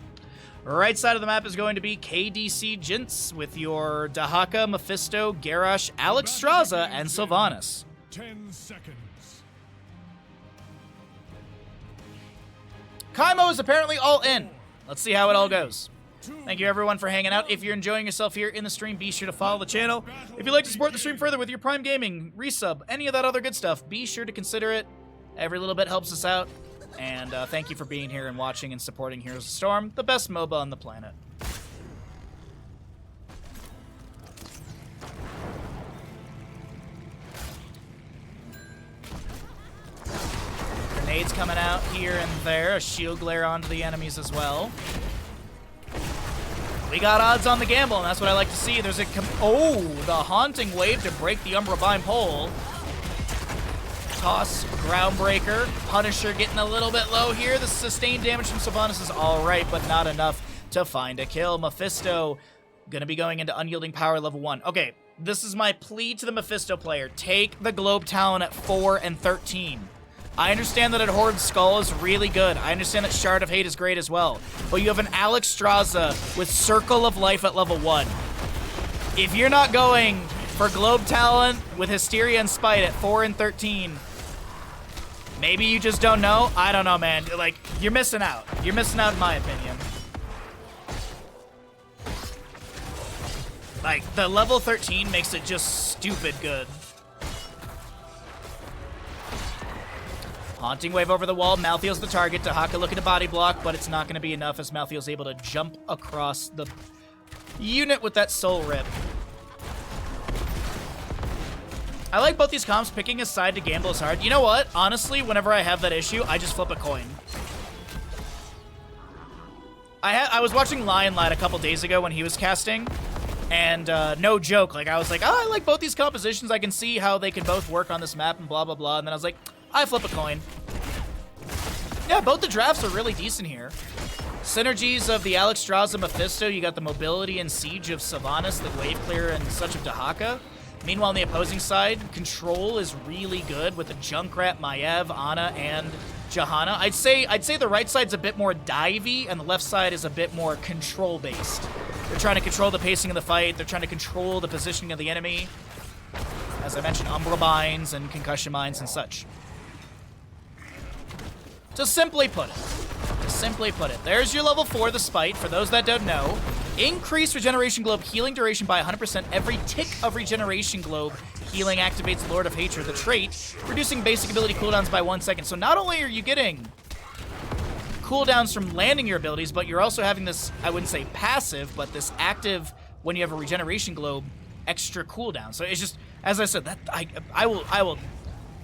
Right side of the map is going to be KDCgents with your Dahaka, Mephisto, Garrosh, Alex Straza, and Sylvanas. 10 seconds. Kaimo is apparently all in. Let's see how it all goes. Thank you, everyone, for hanging out. If you're enjoying yourself here in the stream, be sure to follow the channel. If you'd like to support the stream further with your Prime Gaming, resub, any of that other good stuff, be sure to consider it. Every little bit helps us out. And thank you for being here and watching and supporting Heroes of Storm, the best MOBA on the planet. Grenades coming out here and there. A shield glare onto the enemies as well. We got odds on the gamble, and that's what I like to see. There's a the Haunting Wave to break the Umbra Bind pole. Toss, Groundbreaker. Punisher getting a little bit low here. The sustained damage from Sylvanas is all right, but not enough to find a kill. Mephisto gonna be going into Unyielding Power level 1. Okay, this is my plea to the Mephisto player. Take the Globe Talon at 4 and 13. I understand that at Horde Skull is really good. I understand that Shard of Hate is great as well. But you have an Alex Straza with Circle of Life at level 1. If you're not going for Globe Talon with Hysteria and Spite at 4 and 13, maybe you just don't know. I don't know, man. Like, you're missing out. You're missing out in my opinion. Like, the level 13 makes it just stupid good. Haunting Wave over the wall. Malthael's the target. Dahaka looking to body block, but it's not going to be enough as Malthael's able to jump across the unit with that Soul Rip. I like both these comps. Picking a side to gamble is hard. You know what? Honestly, whenever I have that issue, I just flip a coin. I was watching Lion Lad a couple days ago when he was casting, and no joke, like I was like, oh, I like both these compositions. I can see how they can both work on this map and blah, blah, blah. And then I was like, I flip a coin. Yeah, both the drafts are really decent here. Synergies of the Alex Straza Mephisto. You got the mobility and siege of Sylvanas, the wave clear and such of Dahaka. Meanwhile, on the opposing side, control is really good with the Junkrat, Maiev, Ana, and Johanna. I'd say the right side's a bit more divey, and the left side is a bit more control-based. They're trying to control the pacing of the fight. They're trying to control the positioning of the enemy. As I mentioned, Umbra Binds and Concussion Mines and such. To simply put it, there's your level 4, the Spite. For those that don't know, increase Regeneration Globe healing duration by 100%. Every tick of Regeneration Globe healing activates Lord of Hatred, the trait, reducing basic ability cooldowns by 1 second. So not only are you getting cooldowns from landing your abilities, but you're also having this, I wouldn't say passive, but this active, when you have a Regeneration Globe, extra cooldown. So it's just, as I said, that I will,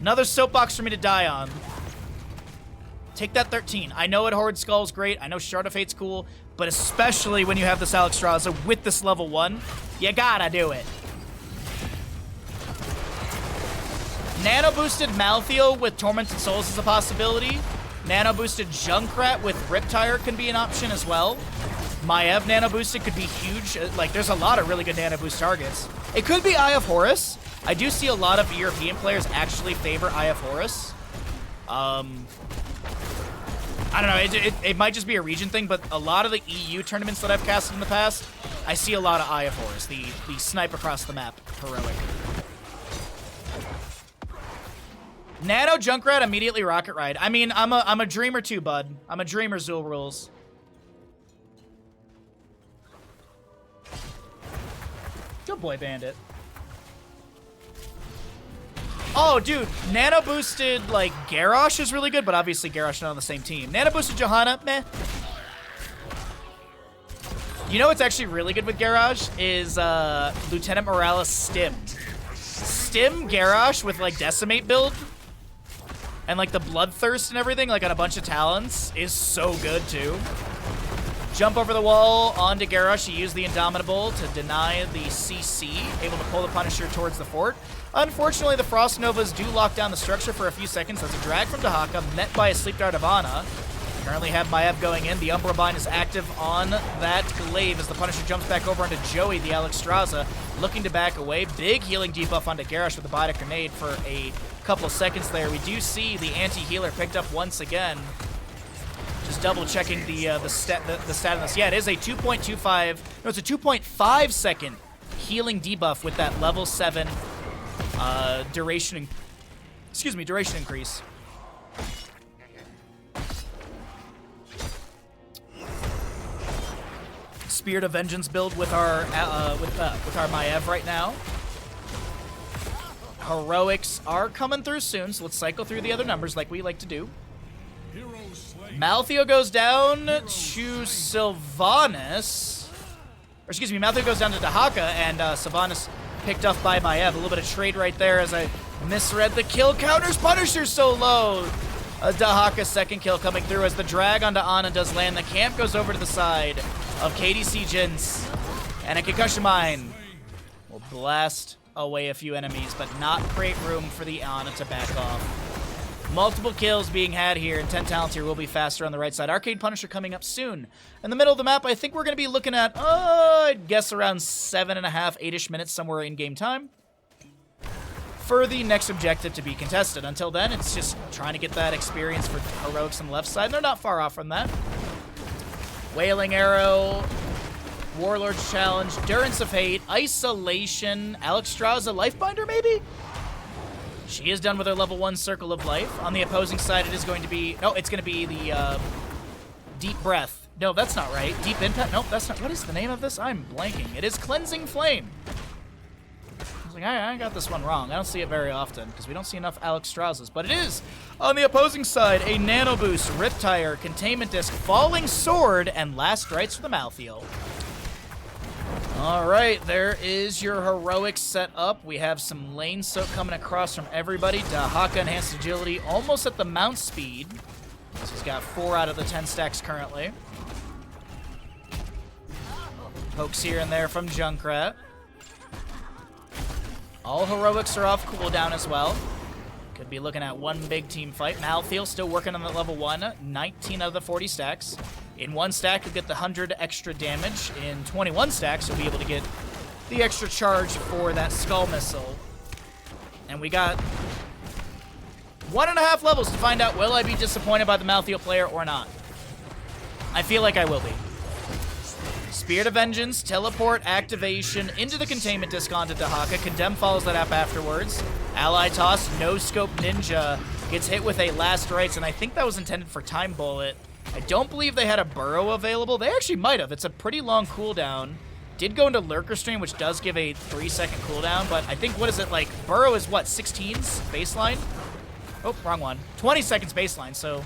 another soapbox for me to die on. Take that 13. I know it Horde Skull's great. I know Shard of Fate's cool. But especially when you have this Alex Straza with this level 1, you gotta do it. Nano boosted Malthael with Tormented Souls is a possibility. Nano boosted Junkrat with Riptire can be an option as well. Maiev nano boosted could be huge. Like, there's a lot of really good nano boost targets. It could be Eye of Horus. I do see a lot of European players actually favor Eye of Horus. I don't know, it might just be a region thing, but a lot of the EU tournaments that I've casted in the past, I see a lot of Eye of Horus, the snipe across the map, heroic. Nano Junkrat, immediately Rocket Ride. I mean, I'm a dreamer too, bud. I'm a dreamer, Zul rules. Good boy, Bandit. Oh, dude, Nano boosted, like, Garrosh is really good, but obviously Garrosh not on the same team. Nano boosted Johanna, meh. You know what's actually really good with Garrosh is Lieutenant Morales Stim. Stim Garrosh with, like, Decimate build and, like, the Bloodthirst and everything, like, on a bunch of talents is so good, too. Jump over the wall onto Garrosh. You use the Indomitable to deny the CC, able to pull the Punisher towards the fort. Unfortunately, the Frost Novas do lock down the structure for a few seconds. That's a drag from Dahaka, met by a Sleep Dart of Ana. Currently have Maiev going in. The Umbra Bind is active on that glaive as the Punisher jumps back over onto Joey, the Alex Straza, looking to back away. Big healing debuff onto Garrosh with the Biotic Grenade for a couple of seconds there. We do see the anti-healer picked up once again. Just double checking the stat on this. Yeah, it is a 2.25, no, it's a 2.5 second healing debuff with that level 7 duration increase. Spirit of Vengeance build with our Maiev right now. Heroics are coming through soon, so let's cycle through the other numbers like we like to do. Malthael goes down to Sylvanas. Or excuse me, Malthael goes down to Dahaka, and Sylvanas picked up by Maiev. A little bit of trade right there as I misread the kill counters. Punisher so low. Dahaka's second kill coming through as the drag onto Ana does land. The camp goes over to the side. of KDCgents. And a concussion mine will blast away a few enemies, but not create room for the Ana to back off. Multiple kills being had here, and 10 talent here will be faster on the right side. Arcade Punisher coming up soon. In the middle of the map, I think we're going to be looking at, I'd guess around 7.5, 8-ish minutes somewhere in game time for the next objective to be contested. Until then, it's just trying to get that experience for heroics on the left side. They're not far off from that. Wailing Arrow, Warlord's Challenge, Durance of Hate, Isolation, Alexstrasza, Lifebinder maybe? She is done with her level 1 Circle of Life. On the opposing side, it is going to be... No, it's going to be the Deep Breath. No, that's not right. Deep Impact? Nope, that's not... What is the name of this? I'm blanking. It is Cleansing Flame. I was like, I got this one wrong. I don't see it very often, because we don't see enough Alexstrazzas. But it is, on the opposing side, a Nano Boost, Riptire, Containment Disc, Falling Sword, and Last Rites for the Malthael. All right, there is your heroic set up. We have some lane soak coming across from everybody. Dahaka enhanced agility, almost at the mount speed. So he's got 4 out of the 10 stacks currently. Pokes here and there from Junkrat. All heroics are off cooldown as well. Could be looking at one big team fight. Malthael still working on the level 1, 19 out of the 40 stacks. In 1 stack, you'll get the 100 extra damage. In 21 stacks, you'll be able to get the extra charge for that Skull Missile. And we got 1.5 levels to find out, will I be disappointed by the Malthael player or not? I feel like I will be. Spirit of Vengeance, Teleport, Activation, into the Containment Disc onto Dahaka. Condemn follows that up afterwards. Ally Toss, No Scope Ninja, gets hit with a Last Rites, and I think that was intended for Time Bullet. I don't believe they had a Burrow available. They actually might have. It's a pretty long cooldown. Did go into Lurker Stream, which does give a 3-second cooldown, but I think, what is it, like, Burrow is what, 16s baseline? Oh, wrong one. 20 seconds baseline, so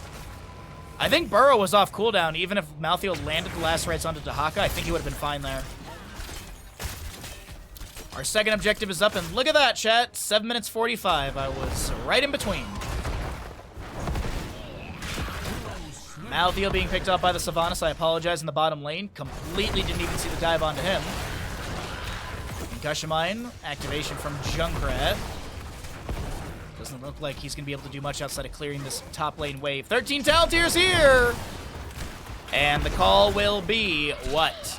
I think Burrow was off cooldown. Even if Malthael landed the Last Rites onto Dahaka, I think he would have been fine there. Our second objective is up, and look at that, chat. 7 minutes 45. I was right in between. Malthael being picked up by the Sylvanas. I apologize in the bottom lane. Completely didn't even see the dive onto him. Concussion Mine. Activation from Junkrat. Doesn't look like he's going to be able to do much outside of clearing this top lane wave. 13 Talentiers here! And the call will be what?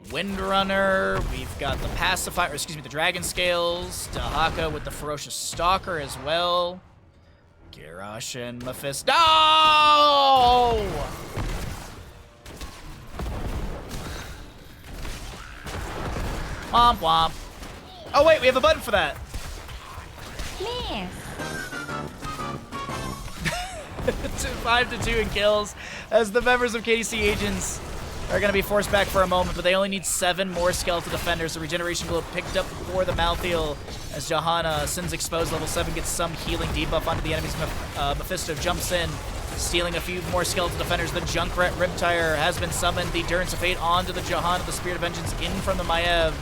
Windrunner. We've got the Pacifier, or excuse me, the Dragon Scales. Dahaka with the Ferocious Stalker as well. Garrosh and Mephisto. No! Womp womp. Oh wait, we have a button for that. Miss. 5-2 in kills as the members of KDCgents are going to be forced back for a moment, but they only need 7 more Skeletal Defenders. The Regeneration Globe picked up for the Malthael as Johanna, Sin's Exposed, level 7, gets some healing debuff onto the enemies. Mephisto jumps in, stealing a few more Skeletal Defenders. The Junkrat Riptire has been summoned. The Durance of Fate onto the Johanna. The Spirit of Vengeance in from the Maiev.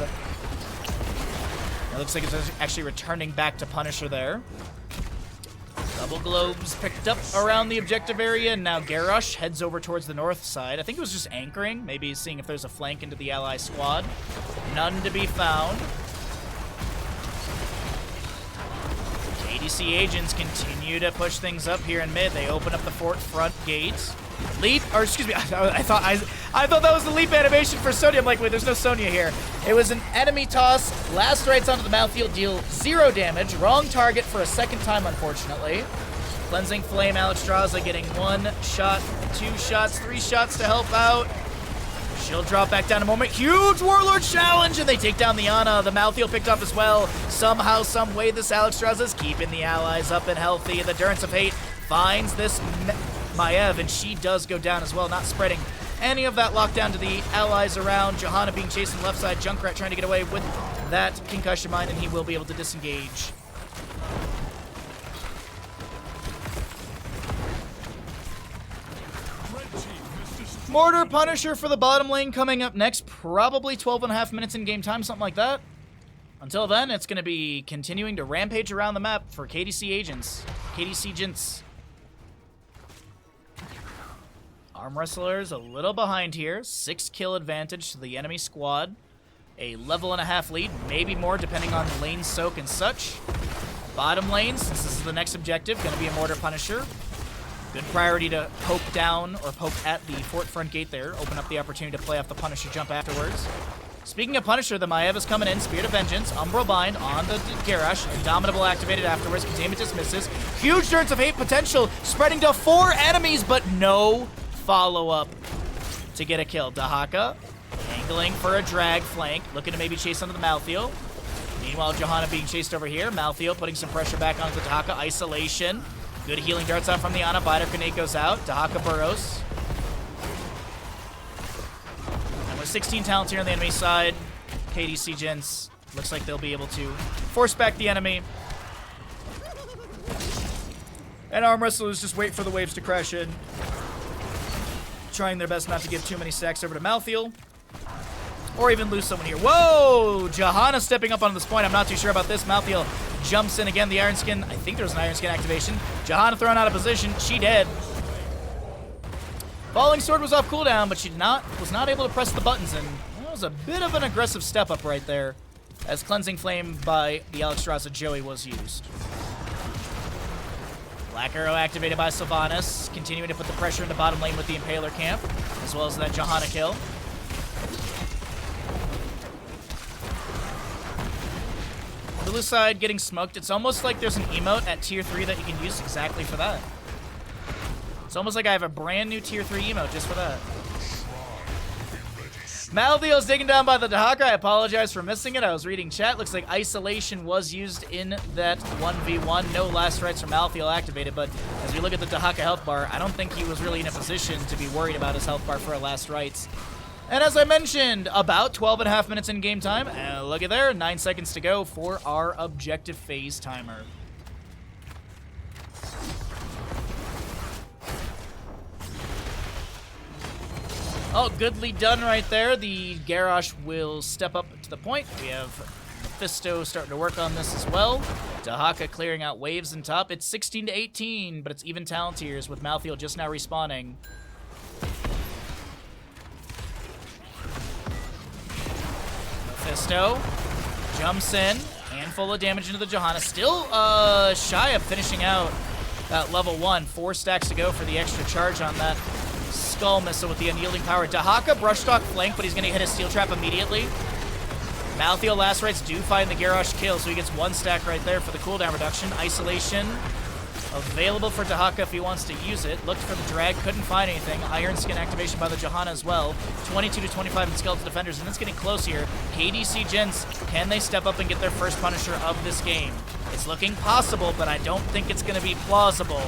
It looks like it's actually returning back to Punisher there. Double globes picked up around the objective area, and now Garrosh heads over towards the north side. I think it was just anchoring, maybe seeing if there's a flank into the ally squad. None to be found. KDCgents continue to push things up here in mid. They open up the fort front gate. Leap, or excuse me, I thought that was the leap animation for Sonya. I'm like, wait, there's no Sonya here. It was an enemy toss. Last Rites onto the Malthael, deal 0 damage. Wrong target for a second time, unfortunately. Cleansing Flame, Alexstrasza getting 1 shot, 2 shots, 3 shots to help out. She'll drop back down a moment. Huge Warlord Challenge, and they take down the Ana. The Malthael picked up as well. Somehow, some way, this Alexstrasza is keeping the allies up and healthy. The Durance of Hate finds this Maiev, and she does go down as well, not spreading any of that lockdown to the allies around. Johanna being chased on the left side. Junkrat trying to get away with that Concussion Mine, and he will be able to disengage. Mortar Punisher for the bottom lane coming up next. Probably 12.5 minutes in game time, something like that. Until then, it's going to be continuing to rampage around the map for KDCgents. Armwrestlers a little behind here. 6 kill advantage to the enemy squad. A level and a half lead, maybe more depending on lane soak and such. Bottom lane, since this is the next objective, going to be a Mortar Punisher. Good priority to poke down or poke at the fort front gate there. Open up the opportunity to play off the Punisher jump afterwards. Speaking of Punisher, the Maiev is coming in. Spirit of Vengeance, Umbral Bind on the Garrosh. Indomitable activated afterwards. Containment dismisses. Huge Durance of Hate potential, spreading to 4 enemies, but no follow-up to get a kill. Dahaka angling for a drag flank, looking to maybe chase onto the Malthael. Meanwhile, Johanna being chased over here. Malthael putting some pressure back onto Dahaka. Isolation. Good healing darts out from the Ana. Biter Grenade goes out. Dahaka burrows. And with 16 talents here on the enemy side, KDCgents looks like they'll be able to force back the enemy. And Armwrestlers just wait for the waves to crash in. Trying their best not to give too many stacks over to Malthael. Or even lose someone here. Whoa! Johanna stepping up on this point. I'm not too sure about this. Malthael jumps in again. The Iron Skin. I think there was an Iron Skin activation. Johanna thrown out of position. She dead. Falling Sword was off cooldown, but she was not able to press the buttons, and that was a bit of an aggressive step up right there, as Cleansing Flame by the Alexstrasza Joey was used. Black Arrow activated by Sylvanas, continuing to put the pressure in the bottom lane with the Impaler camp, as well as that Johanna kill. Blue side getting smoked. It's almost like there's an emote at tier 3 that you can use exactly for that. It's almost like I have a brand new tier 3 emote just for that. Malthael's taken down by the Dahaka. I apologize for missing it. I was reading chat. Looks like Isolation was used in that 1v1. No last rites from Malthael activated, but as we look at the Dahaka health bar, I don't think he was really in a position to be worried about his health bar for a last rites. And as I mentioned, about 12.5 minutes in game time. And look at there, 9 seconds to go for our objective phase timer. Oh, goodly done right there. The Garrosh will step up to the point. We have Mephisto starting to work on this as well. Dahaka clearing out waves in top. It's 16 to 18, but it's even talent tiers with Malthael just now respawning. Mephisto jumps in. Handful of damage into the Johanna. Still shy of finishing out that level 1. 4 stacks to go for the extra charge on that Skull Missile with the Unyielding Power. Dahaka brushstock flank, but he's going to hit a Steel Trap immediately. Malthael last rites do find the Garrosh kill, so he gets 1 stack right there for the cooldown reduction. Isolation available for Dahaka if he wants to use it. Looked for the drag, couldn't find anything. Iron Skin activation by the Johanna as well. 22 to 25 in Skeleton Defenders, and it's getting close here. KDCgents, can they step up and get their first Punisher of this game? It's looking possible, but I don't think it's going to be plausible.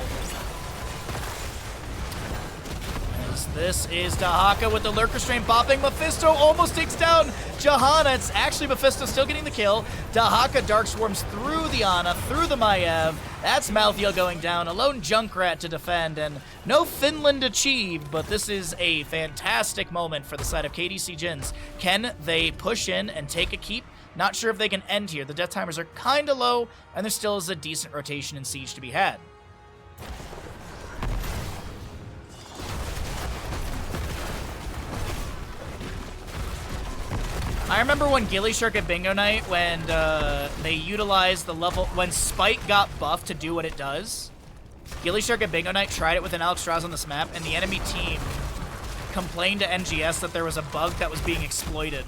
This is Dahaka with the Lurk Restraint popping. Mephisto almost takes down Johanna. It's actually Mephisto still getting the kill. Dahaka Dark Swarms through the Ana, through the Maiev. That's Malthael going down. A lone Junkrat to defend, and no Finland achieved, but this is a fantastic moment for the side of KDCgents. Can they push in and take a keep? Not sure if they can end here. The death timers are kind of low, and there still is a decent rotation in Siege to be had. I remember when Ghillie Shark at Bingo Night, when they utilized the level, when Spike got buffed to do what it does. Ghillie Shark at Bingo Night tried it with an Alexstrasza on this map, and the enemy team complained to NGS that there was a bug that was being exploited.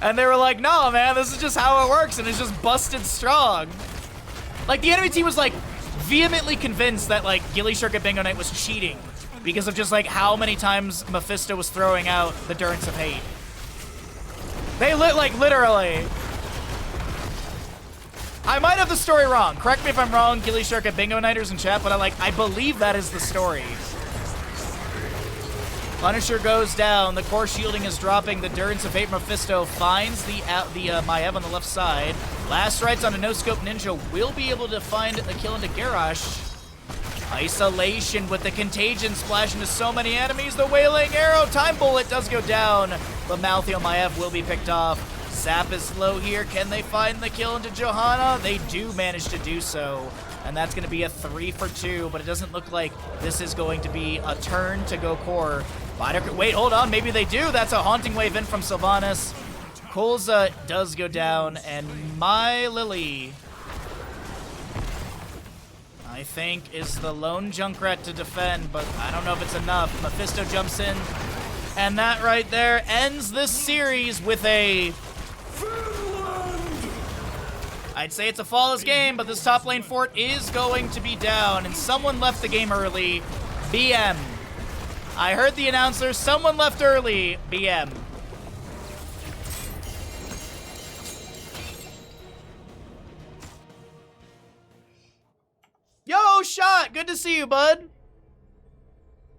And they were like, no, man, this is just how it works, and it's just busted strong. Like, the enemy team was, like, vehemently convinced that, like, Ghillie Shark at Bingo Night was cheating because of just, like, how many times Mephisto was throwing out the Durance of Hate. They literally. I might have the story wrong. Correct me if I'm wrong, Ghillie Shark at Bingo Nighters in chat, but I believe that is the story. Punisher goes down. The core shielding is dropping. The Durance of Hate Mephisto finds the Maiev on the left side. Last rites on a no-scope ninja will be able to find a kill into Garrosh. Isolation with the Contagion splash into so many enemies. The Wailing Arrow Time Bullet does go down, but Malthael Maiev will be picked off. Zap is low here. Can they find the kill into Johanna? They do manage to do so. And that's going to be a 3 for 2, but it doesn't look like this is going to be a turn to go core. Wait, hold on. Maybe they do. That's a haunting wave in from Sylvanas. Colza does go down, and My Lily, I think, is the lone Junkrat to defend, but I don't know if it's enough. Mephisto jumps in, and that right there ends this series with a... I'd say it's a flawless game, but this top lane fort is going to be down, and someone left the game early. BM. I heard the announcer. Someone left early. BM. Yo, Shot! Good to see you, bud.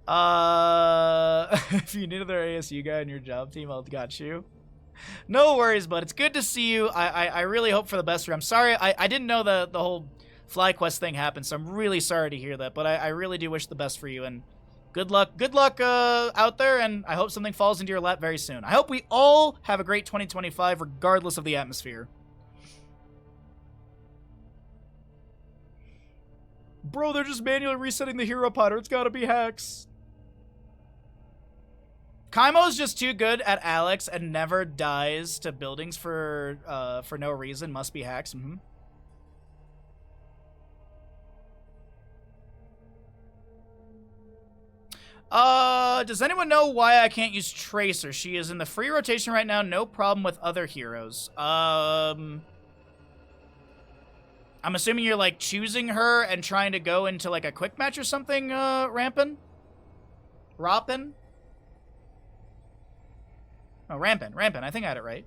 If you need another ASU guy on your job team, I'll got you. No worries, bud. It's good to see you. I really hope for the best for you. I'm sorry. I didn't know the whole FlyQuest thing happened, so I'm really sorry to hear that. But I really do wish the best for you, and good luck. Good luck out there, and I hope something falls into your lap very soon. I hope we all have a great 2025, regardless of the atmosphere. Bro, they're just manually resetting the hero potter. It's gotta be hacks. Kaimo's just too good at Alex and never dies to buildings for no reason. Must be hacks. Does anyone know why I can't use Tracer? She is in the free rotation right now. No problem with other heroes. I'm assuming you're, like, choosing her and trying to go into, like, a quick match or something, Rampin? Roppin? Oh, Rampin. I think I had it right.